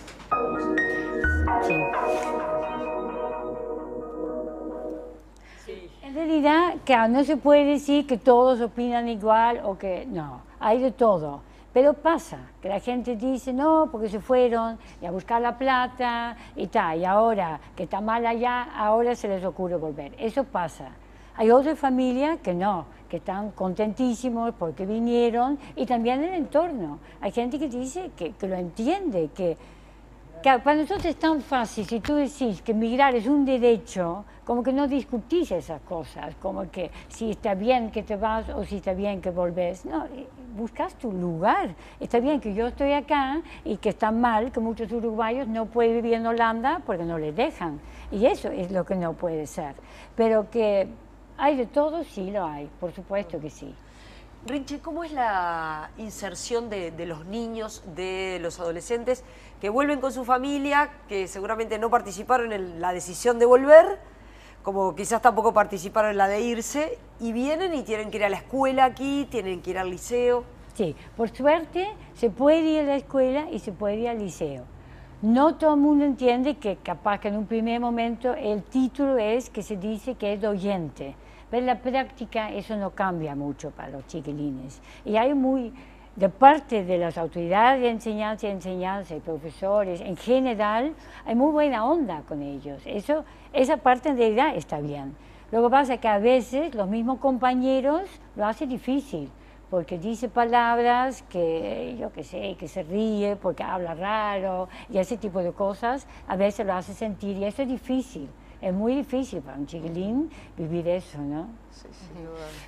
S10: En realidad, claro, no se puede decir que todos opinan igual o que no, hay de todo. Pero pasa que la gente dice, no, porque se fueron a buscar la plata y tal, y ahora que está mal allá, ahora se les ocurre volver. Eso pasa. Hay otras familias que no, que están contentísimos porque vinieron, y también en el entorno. Hay gente que dice que lo entiende, que Claro, para nosotros es tan fácil, si tú decís que migrar es un derecho, como que no discutís esas cosas, como que si está bien que te vas o si está bien que volvés. No, buscas tu lugar. Está bien que yo estoy acá y que está mal que muchos uruguayos no pueden vivir en Holanda porque no les dejan. Y eso es lo que no puede ser. Pero que hay de todo, sí lo hay, por supuesto que sí.
S9: Rinche, ¿cómo es la inserción de los niños, de los adolescentes que vuelven con su familia, que seguramente no participaron en la decisión de volver, como quizás tampoco participaron en la de irse, y vienen y tienen que ir a la escuela aquí, tienen que ir al liceo?
S10: Sí, por suerte se puede ir a la escuela y se puede ir al liceo. No todo el mundo entiende que capaz que en un primer momento el título es que se dice que es oyente. Pero en la práctica eso no cambia mucho para los chiquilines. Y hay de parte de las autoridades de enseñanza y profesores, en general, hay muy buena onda con ellos. Esa parte en realidad está bien. Lo que pasa es que a veces los mismos compañeros lo hacen difícil, porque dice palabras que, yo qué sé, que se ríe, porque habla raro, y ese tipo de cosas, a veces lo hace sentir, y eso es difícil. Es muy difícil para un chiquilín vivir eso, ¿no?
S9: Sí, sí.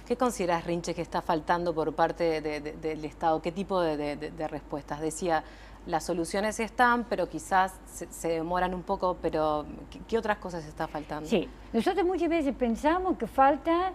S1: ¿Qué consideras, Rinche, que está faltando por parte del Estado? ¿Qué tipo de respuestas? Decía, las soluciones están, pero quizás se demoran un poco, pero ¿qué otras cosas está faltando?
S10: Sí, nosotros muchas veces pensamos que falta,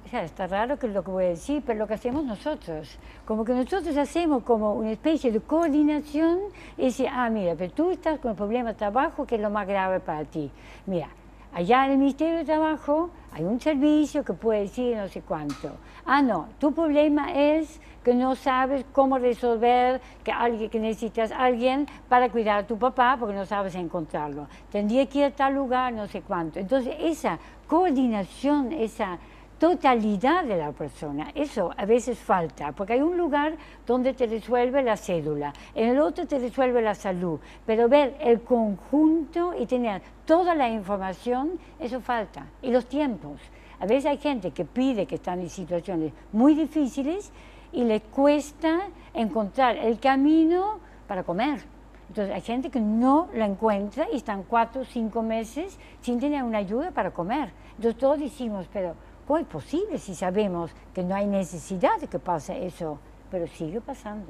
S10: o sea, está raro que es lo que voy a decir, pero lo que hacemos nosotros, como que nosotros hacemos como una especie de coordinación y decir, mira, pero tú estás con el problema de trabajo, que es lo más grave para ti. Mira, allá en el Ministerio de Trabajo hay un servicio que puede decir no sé cuánto. No, tu problema es que no sabes cómo resolver que necesitas a alguien para cuidar a tu papá porque no sabes encontrarlo. Tendría que ir a tal lugar, no sé cuánto. Entonces, esa coordinación, esa totalidad de la persona, eso a veces falta, porque hay un lugar donde te resuelve la cédula, en el otro te resuelve la salud, pero ver el conjunto y tener toda la información, eso falta, y los tiempos. A veces hay gente que pide que están en situaciones muy difíciles y les cuesta encontrar el camino para comer. Entonces hay gente que no la encuentra y están 4 o 5 meses sin tener una ayuda para comer. Entonces todos decimos, pero ¿cómo es posible si sabemos que no hay necesidad de que pase eso? Pero sigue pasando.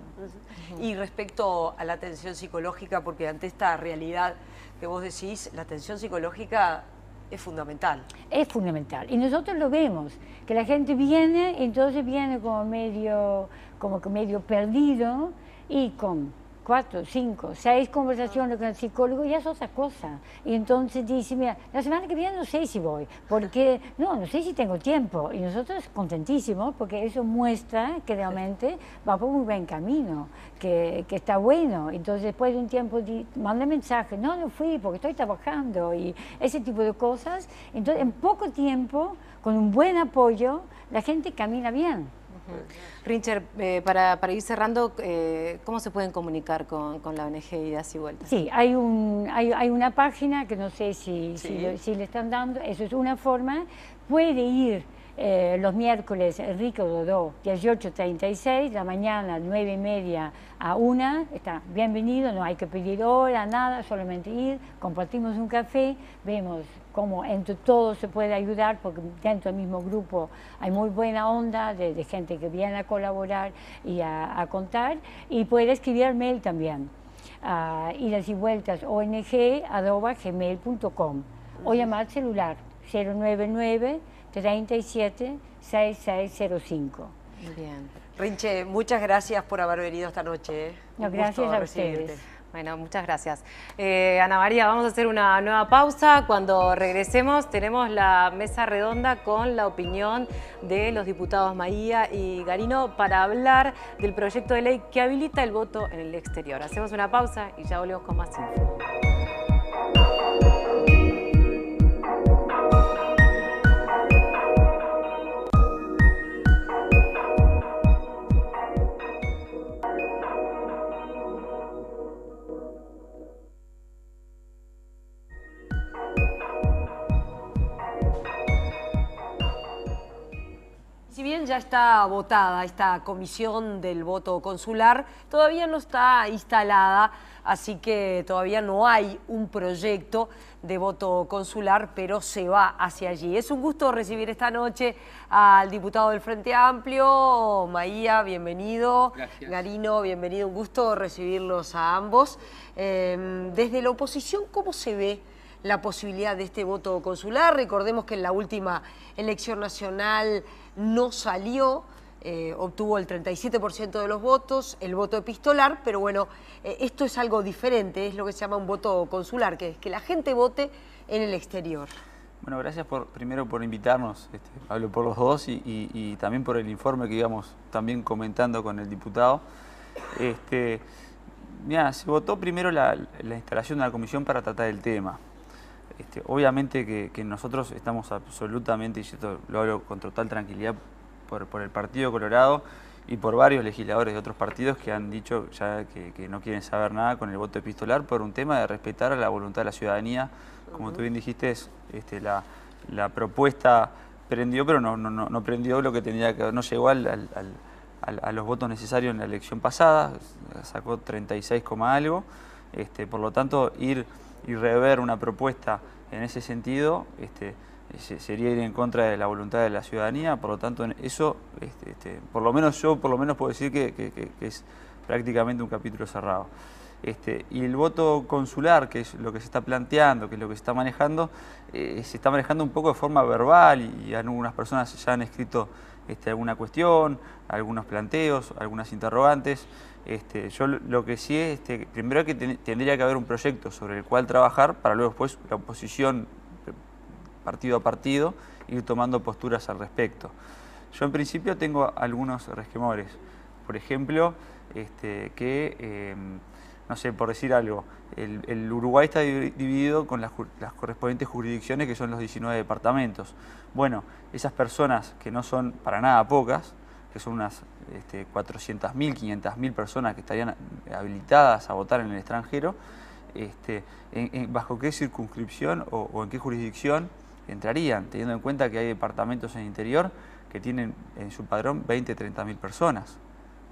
S9: Y respecto a la atención psicológica, porque ante esta realidad que vos decís, la atención psicológica es fundamental.
S10: Es fundamental. Y nosotros lo vemos, que la gente viene, entonces viene como que medio perdido y con 4, 5, 6 conversaciones con el psicólogo ya es otra cosa. Y entonces dice, mira, la semana que viene no sé si voy, porque no sé si tengo tiempo. Y nosotros contentísimos, porque eso muestra que realmente va por un buen camino, que está bueno. Entonces después de un tiempo manda mensaje, no fui porque estoy trabajando y ese tipo de cosas. Entonces en poco tiempo, con un buen apoyo, la gente camina bien.
S1: Rinche, para ir cerrando, ¿cómo se pueden comunicar con la ONG Idas y Vueltas?
S10: Sí, hay una página que no sé si le están dando, eso es una forma, puede ir los miércoles Enrique Dodó, 18:36, la mañana 9:30 a 1, está bienvenido, no hay que pedir hora, nada, solamente ir, compartimos un café, vemos cómo entre todos se puede ayudar, porque dentro del mismo grupo hay muy buena onda de gente que viene a colaborar y a contar, y puede escribir al mail también, idas y vueltas ong@gmail.com, o llamar celular 099 37 6605.
S9: Bien. Rinche, muchas gracias por haber venido esta noche.
S10: No, gracias a ustedes.
S1: Bueno, muchas gracias. Ana María, vamos a hacer una nueva pausa. Cuando regresemos tenemos la mesa redonda con la opinión de los diputados Maía y Garino para hablar del proyecto de ley que habilita el voto en el exterior. Hacemos una pausa y ya volvemos con más info.
S9: Si bien ya está votada esta comisión del voto consular, todavía no está instalada, así que todavía no hay un proyecto de voto consular, pero se va hacia allí. Es un gusto recibir esta noche al diputado del Frente Amplio, Maía, bienvenido. Gracias. Garino, bienvenido, un gusto recibirlos a ambos. Desde la oposición, ¿cómo se ve la posibilidad de este voto consular? Recordemos que en la última elección nacional no salió, obtuvo el 37% de los votos, el voto epistolar, pero bueno, esto es algo diferente, es lo que se llama un voto consular, que es que la gente vote en el exterior.
S12: Bueno, gracias primero por invitarnos, hablo por los dos y también por el informe que íbamos también comentando con el diputado. Mira, se votó primero la instalación de la comisión para tratar el tema. Obviamente que nosotros estamos absolutamente, y esto lo hablo con total tranquilidad por el Partido Colorado y por varios legisladores de otros partidos que han dicho ya que no quieren saber nada con el voto epistolar por un tema de respetar a la voluntad de la ciudadanía. Como tú bien dijiste, la propuesta prendió, pero no prendió lo que tenía que, no llegó a los votos necesarios en la elección pasada, sacó 36, algo. Por lo tanto, ir y rever una propuesta en ese sentido sería ir en contra de la voluntad de la ciudadanía. Por lo tanto, eso, por lo menos yo puedo decir que es prácticamente un capítulo cerrado. Y el voto consular, que es lo que se está planteando, que es lo que se está manejando un poco de forma verbal y algunas personas ya han escrito alguna cuestión, algunos planteos, algunas interrogantes. Yo lo que sí es, primero que tendría que haber un proyecto sobre el cual trabajar para luego después la oposición, partido a partido, ir tomando posturas al respecto. Yo en principio tengo algunos resquemores. Por ejemplo, no sé, por decir algo, el Uruguay está dividido con las correspondientes jurisdicciones, que son los 19 departamentos. Bueno, esas personas que no son para nada pocas, que son unas 400.000, 500.000 personas que estarían habilitadas a votar en el extranjero, ¿bajo qué circunscripción o en qué jurisdicción entrarían? Teniendo en cuenta que hay departamentos en el interior que tienen en su padrón 20, 30.000 personas,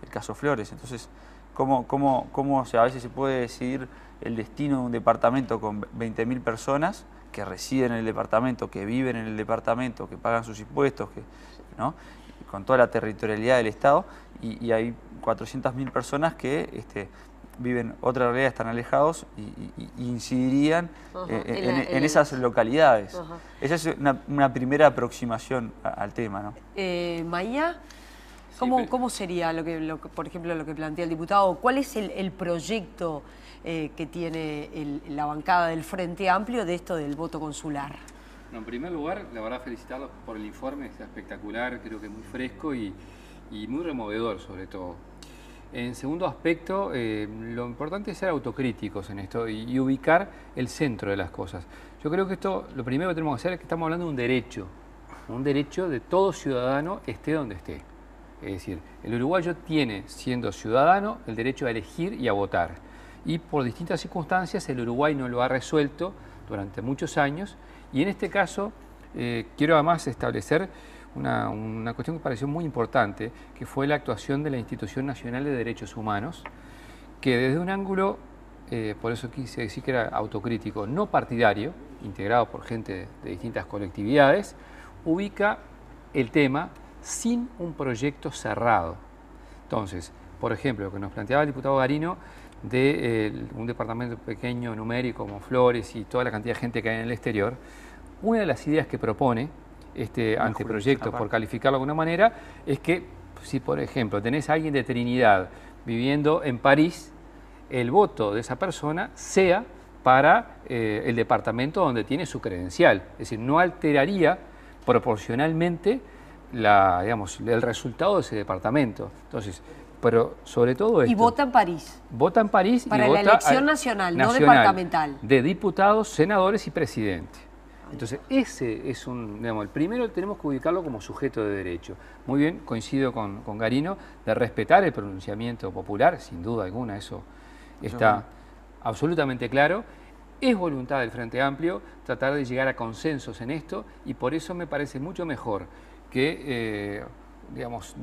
S12: el caso Flores. Entonces, ¿cómo a veces se puede decidir el destino de un departamento con 20.000 personas que residen en el departamento, que viven en el departamento, que pagan sus impuestos, ¿no? Con toda la territorialidad del Estado, y hay 400.000 personas que viven otra realidad, están alejados y incidirían en esas localidades? Esa es una primera aproximación al tema, ¿no?
S9: Maía, ¿cómo sería, por ejemplo, lo que plantea el diputado? ¿Cuál es el proyecto que tiene la bancada del Frente Amplio de esto del voto consular?
S13: Bueno, en primer lugar, la verdad, felicitarlos por el informe, está espectacular, creo que muy fresco y muy removedor sobre todo. En segundo aspecto, lo importante es ser autocríticos en esto y ubicar el centro de las cosas. Yo creo que esto, lo primero que tenemos que hacer es que estamos hablando de un derecho de todo ciudadano, esté donde esté. Es decir, el uruguayo tiene, siendo ciudadano, el derecho a elegir y a votar. Y por distintas circunstancias el Uruguay no lo ha resuelto durante muchos años. Y en este caso quiero además establecer una cuestión que me pareció muy importante, que fue la actuación de la Institución Nacional de Derechos Humanos, que desde un ángulo, por eso quise decir que era autocrítico, no partidario, integrado por gente de distintas colectividades, ubica el tema sin un proyecto cerrado. Entonces, por ejemplo, lo que nos planteaba el diputado Garino, de un departamento pequeño, numérico, como Flores y toda la cantidad de gente que hay en el exterior, una de las ideas que propone este anteproyecto, por calificarlo de alguna manera, es que si, por ejemplo, tenés a alguien de Trinidad viviendo en París, el voto de esa persona sea para el departamento donde tiene su credencial. Es decir, no alteraría proporcionalmente el resultado de ese departamento. Entonces, pero sobre todo esto...
S9: Y vota en París.
S13: Vota en París y
S9: para
S13: vota
S9: la elección nacional, no departamental.
S13: De diputados, senadores y presidente. Entonces, ese es el primero tenemos que ubicarlo como sujeto de derecho. Muy bien, coincido con Garino, de respetar el pronunciamiento popular, sin duda alguna, eso está absolutamente claro. Es voluntad del Frente Amplio tratar de llegar a consensos en esto y por eso me parece mucho mejor que digamos,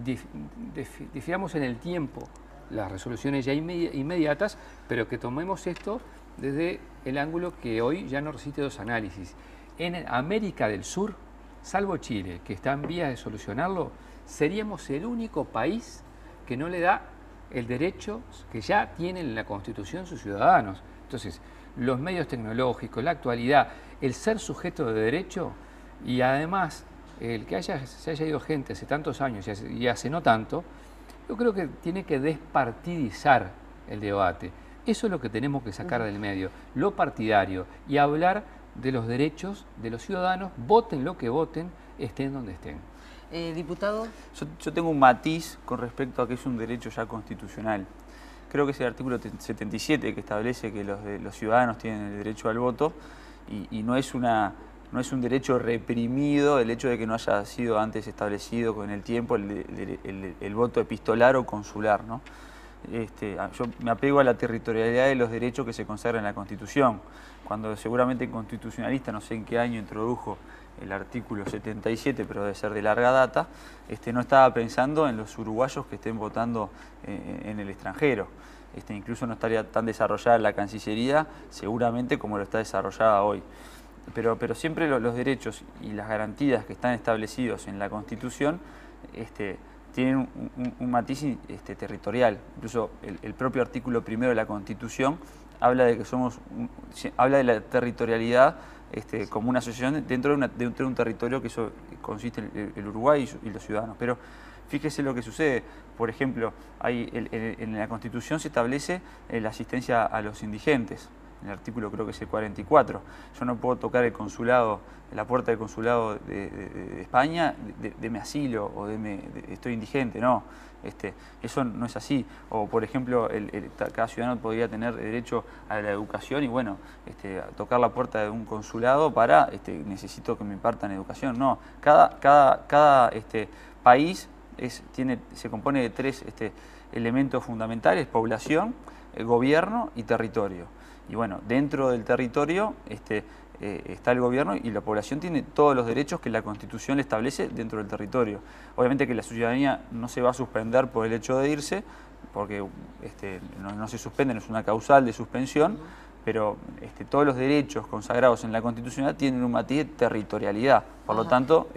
S13: difiramos en el tiempo las resoluciones ya inmediatas, pero que tomemos esto desde el ángulo que hoy ya no resiste dos análisis. En América del Sur, salvo Chile, que está en vías de solucionarlo, seríamos el único país que no le da el derecho que ya tienen en la Constitución sus ciudadanos. Entonces, los medios tecnológicos, la actualidad, el ser sujeto de derecho y además el que se haya ido gente hace tantos años y hace no tanto, yo creo que tiene que despartidizar el debate. Eso es lo que tenemos que sacar del medio, lo partidario, y hablar de los derechos de los ciudadanos, voten lo que voten, estén donde estén.
S9: Diputado.
S12: Yo tengo un matiz con respecto a que es un derecho ya constitucional. Creo que es el artículo 77 que establece que los ciudadanos tienen el derecho al voto y no es un derecho reprimido el hecho de que no haya sido antes establecido con el tiempo el voto epistolar o consular, ¿no? Yo me apego a la territorialidad de los derechos que se consagran en la Constitución. Cuando seguramente el constitucionalista, no sé en qué año introdujo el artículo 77, pero debe ser de larga data, no estaba pensando en los uruguayos que estén votando en el extranjero. Incluso no estaría tan desarrollada la Cancillería, seguramente como lo está desarrollada hoy. Pero siempre los derechos y las garantías que están establecidos en la Constitución tienen un matiz territorial. Incluso el propio artículo 1 de la Constitución habla de que habla de la territorialidad como una asociación dentro de un territorio que eso consiste en el Uruguay y los ciudadanos. Pero fíjese lo que sucede. Por ejemplo, en la Constitución se establece la asistencia a los indigentes. En el artículo creo que es el 44. Yo no puedo tocar el consulado, la puerta del consulado de España, deme asilo o estoy indigente, no. Eso no es así. O por ejemplo, cada ciudadano podría tener derecho a la educación y bueno, tocar la puerta de un consulado para, necesito que me impartan educación. No, cada país se compone de tres elementos fundamentales: población, gobierno y territorio. Y bueno, dentro del territorio está el gobierno y la población tiene todos los derechos que la Constitución le establece dentro del territorio. Obviamente que la ciudadanía no se va a suspender por el hecho de irse, porque no se suspende, no es una causal de suspensión, pero todos los derechos consagrados en la Constitución tienen un matiz de territorialidad. Por lo tanto,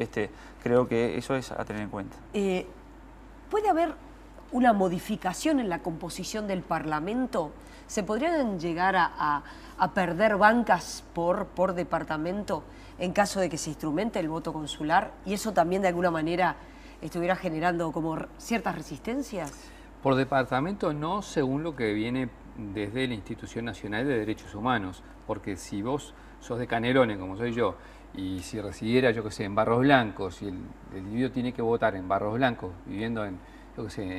S12: creo que eso es a tener en cuenta.
S9: ¿Puede haber una modificación en la composición del Parlamento? ¿Se podrían llegar a perder bancas por departamento en caso de que se instrumente el voto consular? ¿Y eso también de alguna manera estuviera generando como ciertas resistencias?
S13: Por departamento no, según lo que viene desde la Institución Nacional de Derechos Humanos, porque si vos sos de Canelones, como soy yo, y si residiera, yo que sé, en Barros Blancos, y el individuo tiene que votar en Barros Blancos, viviendo en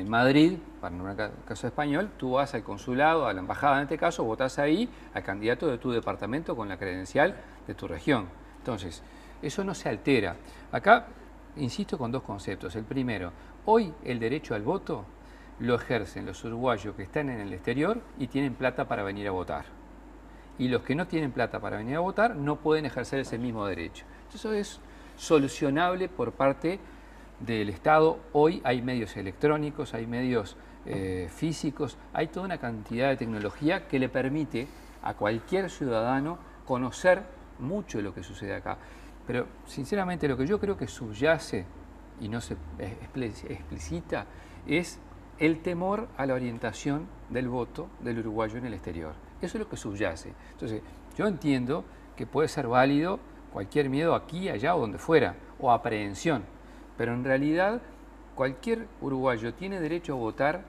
S13: Madrid, para un caso español, tú vas al consulado, a la embajada en este caso, votás ahí al candidato de tu departamento con la credencial de tu región. Entonces, eso no se altera. Acá, insisto con dos conceptos. El primero, hoy el derecho al voto lo ejercen los uruguayos que están en el exterior y tienen plata para venir a votar. Y los que no tienen plata para venir a votar no pueden ejercer ese mismo derecho. Eso es solucionable por parte del Estado. Hoy hay medios electrónicos, hay medios físicos, hay toda una cantidad de tecnología que le permite a cualquier ciudadano conocer mucho de lo que sucede acá. Pero sinceramente lo que yo creo que subyace y no se explicita es el temor a la orientación del voto del uruguayo en el exterior. Eso es lo que subyace. Entonces, yo entiendo que puede ser válido cualquier miedo aquí, allá o donde fuera, o aprehensión. Pero en realidad cualquier uruguayo tiene derecho a votar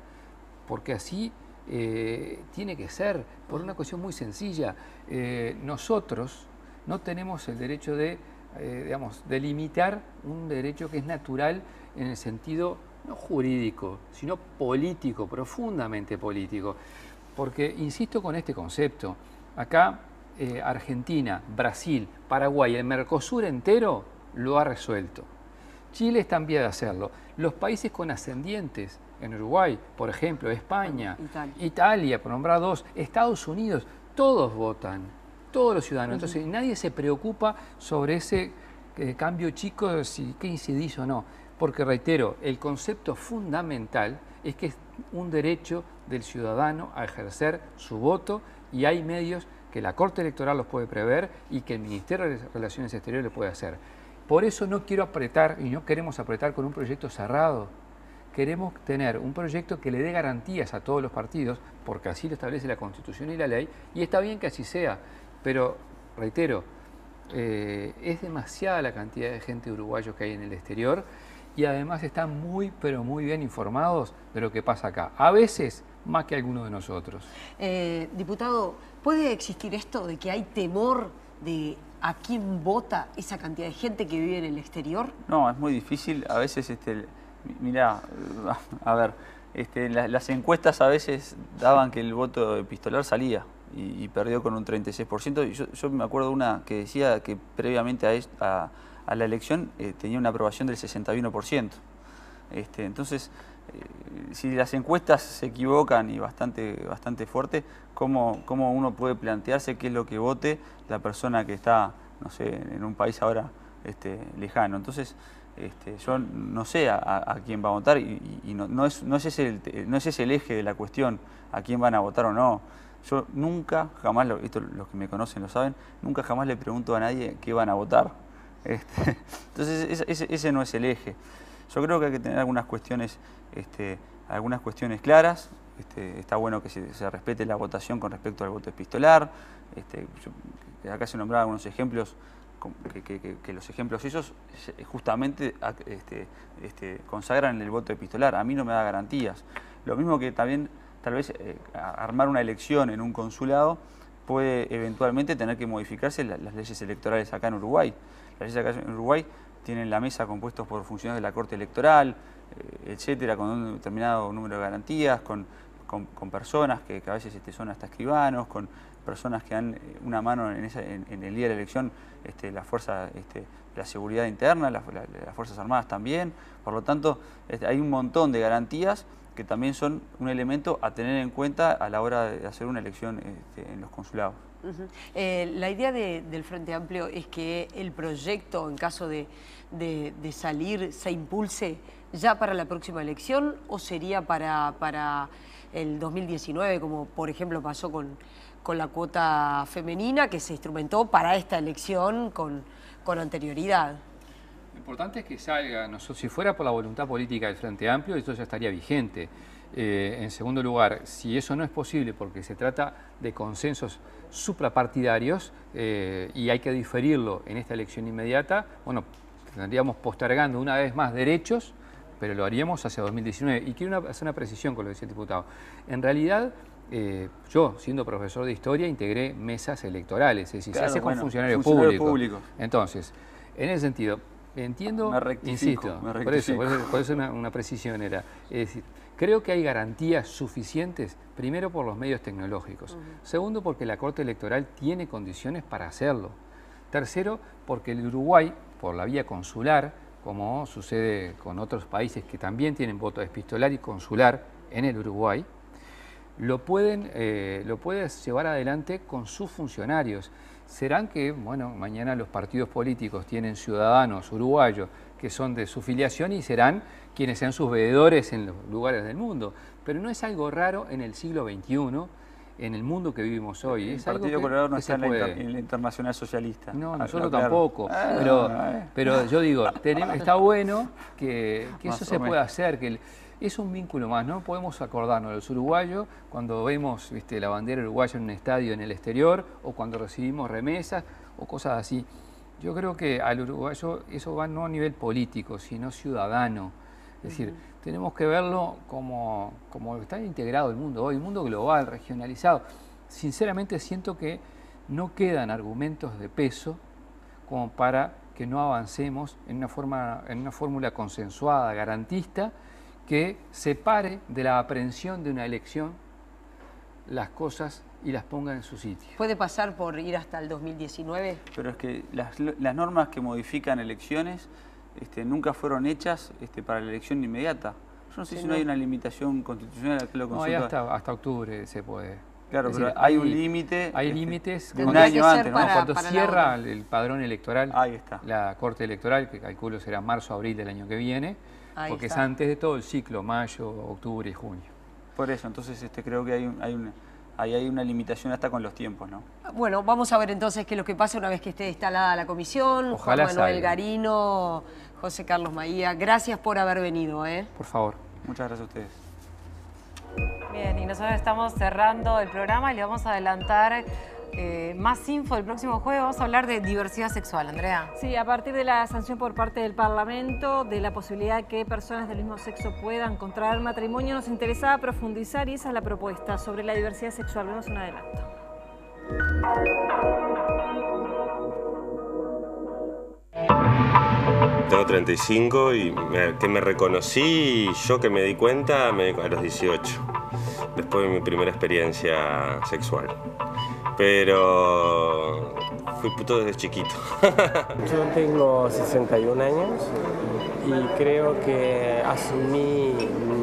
S13: porque así tiene que ser, por una cuestión muy sencilla. Nosotros no tenemos el derecho de limitar un derecho que es natural en el sentido no jurídico, sino político, profundamente político. Porque, insisto con este concepto, acá Argentina, Brasil, Paraguay, el Mercosur entero lo ha resuelto. Chile está en vía de hacerlo. Los países con ascendientes en Uruguay, por ejemplo, España, Italia, por nombrar dos, Estados Unidos, todos votan, todos los ciudadanos. Entonces nadie se preocupa sobre ese cambio chico, si qué incidís o no. Porque, reitero, el concepto fundamental es que es un derecho del ciudadano a ejercer su voto y hay medios que la Corte Electoral los puede prever y que el Ministerio de Relaciones Exteriores lo puede hacer. Por eso no quiero apretar y no queremos apretar con un proyecto cerrado. Queremos tener un proyecto que le dé garantías a todos los partidos, porque así lo establece la Constitución y la ley, y está bien que así sea, pero, reitero, es demasiada la cantidad de gente uruguayo que hay en el exterior y además están muy, pero muy bien informados de lo que pasa acá. A veces, más que algunos de nosotros.
S9: Diputado, ¿puede existir esto de que hay temor de a quién vota esa cantidad de gente que vive en el exterior?
S12: No, es muy difícil. A veces, mirá, a ver, las encuestas a veces daban que el voto epistolar salía y perdió con un 36%. Y yo me acuerdo de una que decía que previamente a la elección tenía una aprobación del 61%. Entonces, si las encuestas se equivocan y bastante fuerte, ¿cómo uno puede plantearse qué es lo que vote la persona que está, no sé, en un país ahora lejano? Entonces, yo no sé a quién va a votar y no es ese el eje de la cuestión, a quién van a votar o no. Yo nunca, jamás, esto los que me conocen lo saben, nunca jamás le pregunto a nadie qué van a votar. Entonces, ese no es el eje. Yo creo que hay que tener algunas cuestiones claras. Está bueno que se respete la votación con respecto al voto epistolar. Acá se nombraban algunos ejemplos, que los ejemplos esos justamente consagran el voto epistolar. A mí no me da garantías. Lo mismo que también, tal vez, armar una elección en un consulado puede eventualmente tener que modificarse las leyes electorales acá en Uruguay. Las leyes acá en Uruguay tienen la mesa compuestos por funcionarios de la Corte Electoral, etcétera, con un determinado número de garantías, con personas que a veces son hasta escribanos, con personas que dan una mano en el día de la elección, la fuerza, la seguridad interna, las Fuerzas Armadas también. Por lo tanto, hay un montón de garantías que también son un elemento a tener en cuenta a la hora de hacer una elección en los consulados.
S9: La idea del Frente Amplio es que el proyecto, en caso de salir, se impulse ya para la próxima elección, o sería para el 2019, como por ejemplo pasó con la cuota femenina, que se instrumentó para esta elección con anterioridad.
S13: Lo importante es que salga, si fuera por la voluntad política del Frente Amplio, esto ya estaría vigente. En segundo lugar, si eso no es posible porque se trata de consensos suprapartidarios y hay que diferirlo en esta elección inmediata, bueno, estaríamos postergando una vez más derechos, pero lo haríamos hacia 2019. Y quiero hacer una precisión con lo que decía el diputado. En realidad, yo, siendo profesor de historia, integré mesas electorales, es decir,
S12: claro,
S13: se hace con funcionarios públicos. Entonces, en ese sentido, entiendo, insisto, por eso una precisión era, es decir, creo que hay garantías suficientes, primero por los medios tecnológicos, segundo porque la Corte Electoral tiene condiciones para hacerlo, tercero porque el Uruguay, por la vía consular, como sucede con otros países que también tienen voto epistolar y consular en el Uruguay, lo puede llevar adelante con sus funcionarios. Serán que, bueno, mañana los partidos políticos tienen ciudadanos uruguayos que son de su filiación y serán quienes sean sus veedores en los lugares del mundo. Pero no es algo raro en el siglo XXI, en el mundo que vivimos hoy.
S12: El Partido Colorado no está en la Internacional Socialista.
S13: No, nosotros tampoco. Pero yo digo, está bueno que eso se pueda hacer, que es un vínculo más, ¿no? Podemos acordarnos de los uruguayos cuando vemos la bandera uruguaya en un estadio en el exterior o cuando recibimos remesas o cosas así. Yo creo que al uruguayo eso va no a nivel político, sino ciudadano. Es decir, tenemos que verlo como está integrado el mundo hoy, un mundo global, regionalizado. Sinceramente siento que no quedan argumentos de peso como para que no avancemos en una fórmula consensuada, garantista, que separe de la aprehensión de una elección las cosas y las ponga en su sitio.
S9: ¿Puede pasar por ir hasta el 2019?
S12: Pero es que las normas que modifican elecciones nunca fueron hechas para la elección inmediata. Yo no sé si no hay una limitación constitucional que lo consulta.
S13: No, hasta octubre se puede.
S12: Claro,
S13: Es
S12: pero
S13: decir,
S12: hay un límite.
S13: Hay límites
S12: un
S9: Tendría
S12: año
S9: que ser
S12: antes, ¿no?
S13: Cuando
S9: para la
S13: cierra
S9: otra.
S13: el padrón electoral,
S12: Ahí está.
S13: la Corte Electoral, que calculo será marzo o abril del año que viene,
S9: Ahí
S13: porque
S9: está.
S13: es antes de todo el ciclo, mayo, octubre y junio.
S12: Por eso, entonces creo que hay una limitación hasta con los tiempos, ¿no?
S9: Bueno, vamos a ver entonces qué es lo que pasa una vez que esté instalada la comisión.
S13: Ojalá
S9: Juan Manuel
S13: salga.
S9: Garino, José Carlos Maía, gracias por haber venido.
S13: Por favor.
S12: Muchas gracias a ustedes.
S1: Bien, y nosotros estamos cerrando el programa y le vamos a adelantar más info el próximo jueves. Vamos a hablar de diversidad sexual, Andrea.
S6: Sí, a partir de la sanción por parte del Parlamento, de la posibilidad que personas del mismo sexo puedan contraer matrimonio, nos interesaba profundizar y esa es la propuesta sobre la diversidad sexual. Vemos un adelanto.
S14: Tengo 35 y que me reconocí, yo que me di cuenta, a los 18, después de mi primera experiencia sexual. Pero fui puto desde chiquito.
S15: Yo tengo 61 años y creo que asumí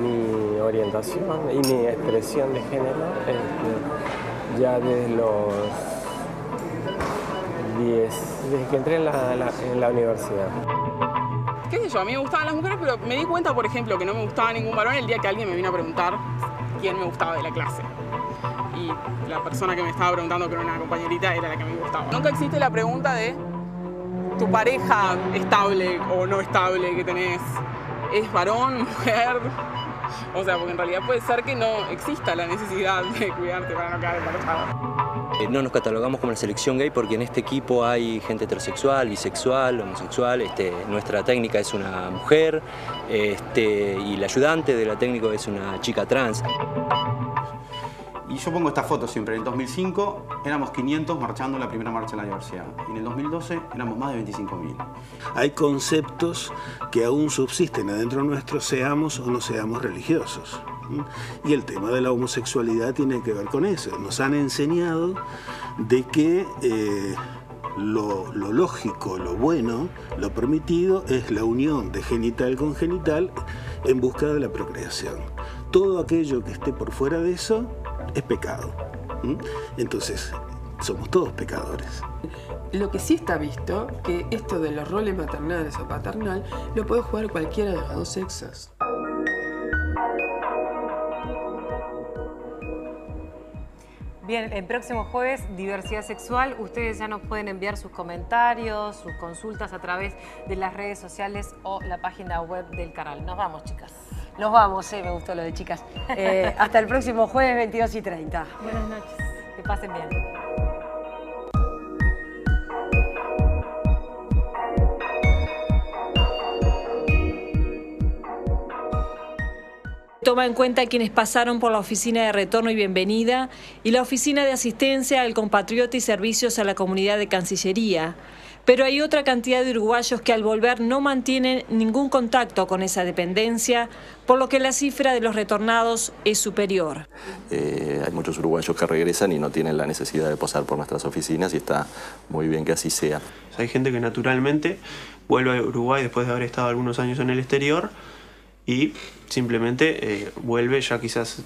S15: mi orientación y mi expresión de género ya desde los 10, desde que entré en la universidad.
S16: Qué sé yo, a mí me gustaban las mujeres, pero me di cuenta, por ejemplo, que no me gustaba ningún varón el día que alguien me vino a preguntar quién me gustaba de la clase. Y la persona que me estaba preguntando, que era una compañerita, era la que me gustaba. Nunca existe la pregunta de tu pareja estable o no estable que tenés, ¿es varón, mujer? O sea, porque en realidad puede ser que no exista la necesidad de cuidarte para no quedar embarazada.
S17: No nos catalogamos como la selección gay porque en este equipo hay gente heterosexual, bisexual, homosexual. Nuestra técnica es una mujer y la ayudante de la técnica es una chica trans.
S18: Y yo pongo esta foto siempre. En el 2005 éramos 500 marchando en la primera marcha de la diversidad. Y en el 2012 éramos más de 25.000.
S19: Hay conceptos que aún subsisten adentro nuestro, seamos o no seamos religiosos. Y el tema de la homosexualidad tiene que ver con eso. Nos han enseñado de que lo lógico, lo bueno, lo permitido es la unión de genital con genital en busca de la procreación. Todo aquello que esté por fuera de eso es pecado. Entonces, somos todos pecadores.
S20: Lo que sí está visto, que esto de los roles maternales o paternal, lo puede jugar cualquiera de los dos sexos.
S1: Bien, el próximo jueves, diversidad sexual. Ustedes ya nos pueden enviar sus comentarios, sus consultas a través de las redes sociales o la página web del canal. Nos vamos, chicas.
S9: Nos vamos, me gustó lo de chicas. Hasta el próximo jueves, 22:30.
S6: Buenas noches.
S1: Que pasen bien.
S7: Toma en cuenta a quienes pasaron por la Oficina de Retorno y Bienvenida y la Oficina de Asistencia al Compatriota y Servicios a la Comunidad de Cancillería. Pero hay otra cantidad de uruguayos que al volver no mantienen ningún contacto con esa dependencia, por lo que la cifra de los retornados es superior.
S8: Hay muchos uruguayos que regresan y no tienen la necesidad de pasar por nuestras oficinas y está muy bien que así sea.
S5: Hay gente que naturalmente vuelve a Uruguay después de haber estado algunos años en el exterior y simplemente vuelve, ya quizás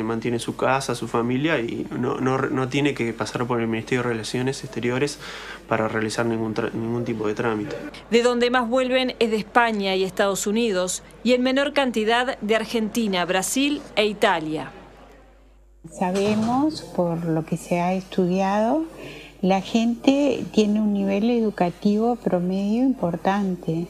S5: mantiene su casa, su familia y no tiene que pasar por el Ministerio de Relaciones Exteriores para realizar ningún tipo de trámite.
S7: De donde más vuelven es de España y Estados Unidos y en menor cantidad de Argentina, Brasil e Italia.
S21: Sabemos, por lo que se ha estudiado, la gente tiene un nivel educativo promedio importante,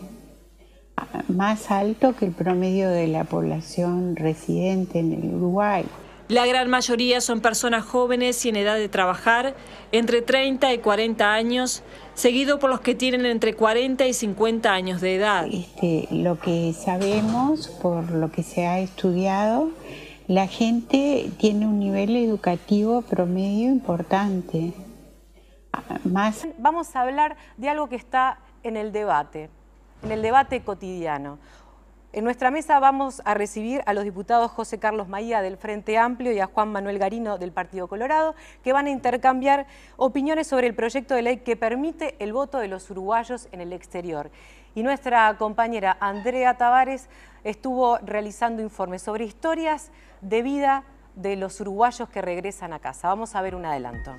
S21: más alto que el promedio de la población residente en el Uruguay.
S7: La gran mayoría son personas jóvenes y en edad de trabajar, entre 30 y 40 años, seguido por los que tienen entre 40 y 50 años de edad.
S21: Lo que sabemos, por lo que se ha estudiado, la gente tiene un nivel educativo promedio importante.
S1: Vamos a hablar de algo que está en el debate cotidiano. En nuestra mesa vamos a recibir a los diputados José Carlos Maía del Frente Amplio y a Juan Manuel Garino del Partido Colorado, que van a intercambiar opiniones sobre el proyecto de ley que permite el voto de los uruguayos en el exterior. Y nuestra compañera Andrea Tavares estuvo realizando informes sobre historias de vida de los uruguayos que regresan a casa. Vamos a ver un adelanto.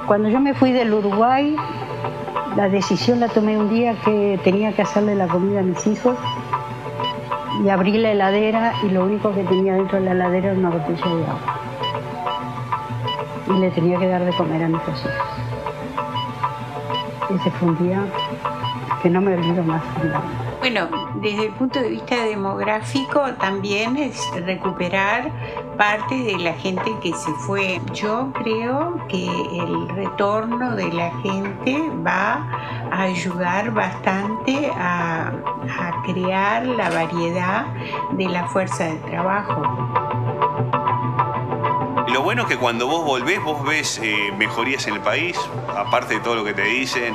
S2: Cuando yo me fui del Uruguay, la decisión la tomé un día que tenía que hacerle la comida a mis hijos y abrí la heladera y lo único que tenía dentro de la heladera era una botella de agua. Y le tenía que dar de comer a mis dos hijos. Ese fue un día que no me olvido más.
S21: Bueno, desde el punto de vista demográfico también es recuperar parte de la gente que se fue. Yo creo que el retorno de la gente va a ayudar bastante a crear la variedad de la fuerza de trabajo.
S4: Lo bueno es que cuando vos volvés, vos ves mejorías en el país, aparte de todo lo que te dicen.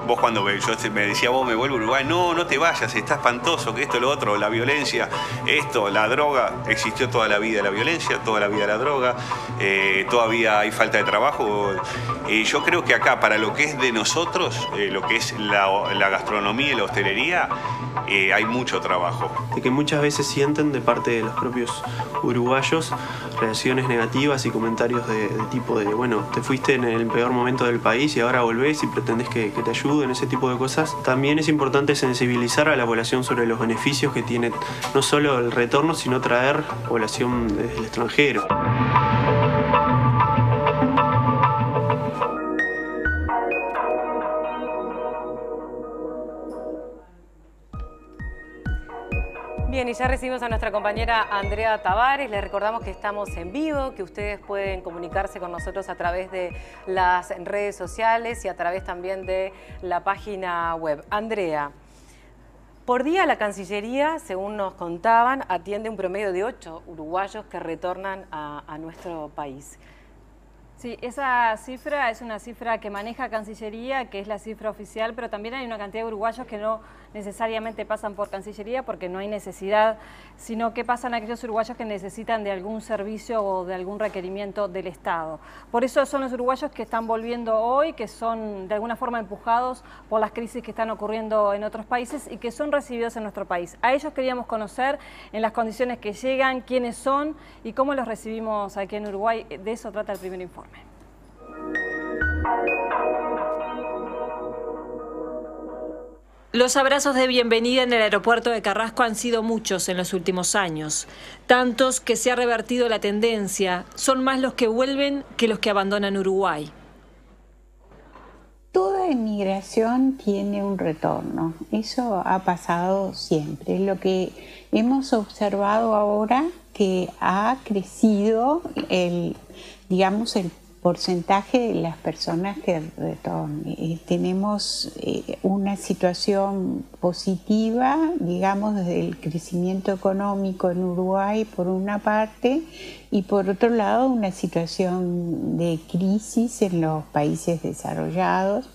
S4: Vos cuando yo me decía, vos me vuelvo a Uruguay, no, no te vayas, está espantoso, que esto, lo otro, la violencia, esto, la droga, existió toda la vida la violencia, toda la vida la droga, todavía hay falta de trabajo. Yo creo que acá, para lo que es de nosotros, lo que es la gastronomía y la hostelería, hay mucho trabajo.
S5: De que muchas veces sienten de parte de los propios uruguayos reacciones negativas y comentarios de tipo de, bueno, te fuiste en el peor momento del país y ahora volvés y pretendés que te ayuden, ese tipo de cosas. También es importante sensibilizar a la población sobre los beneficios que tiene no solo el retorno, sino traer población desde el extranjero.
S1: Bien, y ya recibimos a nuestra compañera Andrea Tavares. Les recordamos que estamos en vivo, que ustedes pueden comunicarse con nosotros a través de las redes sociales y a través también de la página web. Andrea, por día la Cancillería, según nos contaban, atiende un promedio de 8 uruguayos que retornan a nuestro país.
S6: Sí, esa cifra es una cifra que maneja Cancillería, que es la cifra oficial, pero también hay una cantidad de uruguayos que no necesariamente pasan por Cancillería porque no hay necesidad, sino que pasan aquellos uruguayos que necesitan de algún servicio o de algún requerimiento del Estado. Por eso son los uruguayos que están volviendo hoy, que son de alguna forma empujados por las crisis que están ocurriendo en otros países y que son recibidos en nuestro país. A ellos queríamos conocer en las condiciones que llegan, quiénes son y cómo los recibimos aquí en Uruguay. De eso trata el primer informe.
S7: Los abrazos de bienvenida en el aeropuerto de Carrasco han sido muchos en los últimos años. Tantos que se ha revertido la tendencia. Son más los que vuelven que los que abandonan Uruguay.
S21: Toda inmigración tiene un retorno. Eso ha pasado siempre. Lo que hemos observado ahora que ha crecido el porcentaje de las personas que retornan. Tenemos una situación positiva, digamos, desde el crecimiento económico en Uruguay por una parte y por otro lado una situación de crisis en los países desarrollados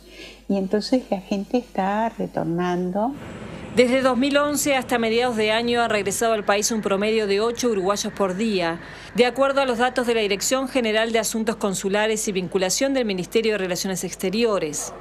S21: y entonces la gente está retornando.
S7: Desde 2011 hasta mediados de año ha regresado al país un promedio de 8 uruguayos por día, de acuerdo a los datos de la Dirección General de Asuntos Consulares y Vinculación del Ministerio de Relaciones Exteriores.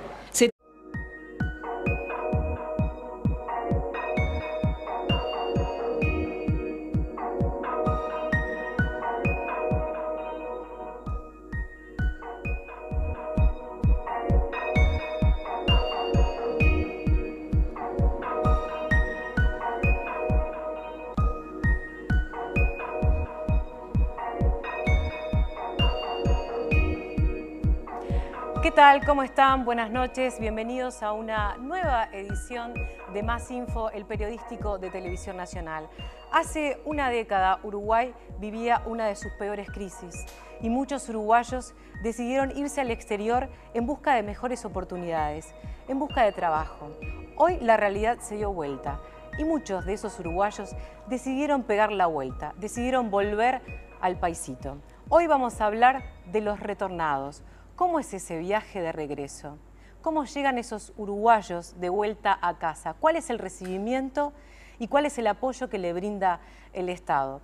S1: ¿Qué tal? ¿Cómo están? Buenas noches. Bienvenidos a una nueva edición de Más Info, el periodístico de Televisión Nacional. Hace una década Uruguay vivía una de sus peores crisis y muchos uruguayos decidieron irse al exterior en busca de mejores oportunidades, en busca de trabajo. Hoy la realidad se dio vuelta y muchos de esos uruguayos decidieron pegar la vuelta, decidieron volver al paisito. Hoy vamos a hablar de los retornados. ¿Cómo es ese viaje de regreso? ¿Cómo llegan esos uruguayos de vuelta a casa? ¿Cuál es el recibimiento y cuál es el apoyo que le brinda el Estado?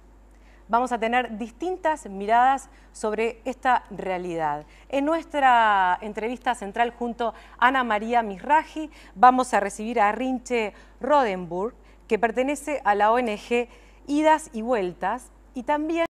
S1: vamos a tener distintas miradas sobre esta realidad. En nuestra entrevista central junto a Ana María Mizrahi vamos a recibir a Rinche Rodenburg, que pertenece a la ONG Idas y Vueltas, y también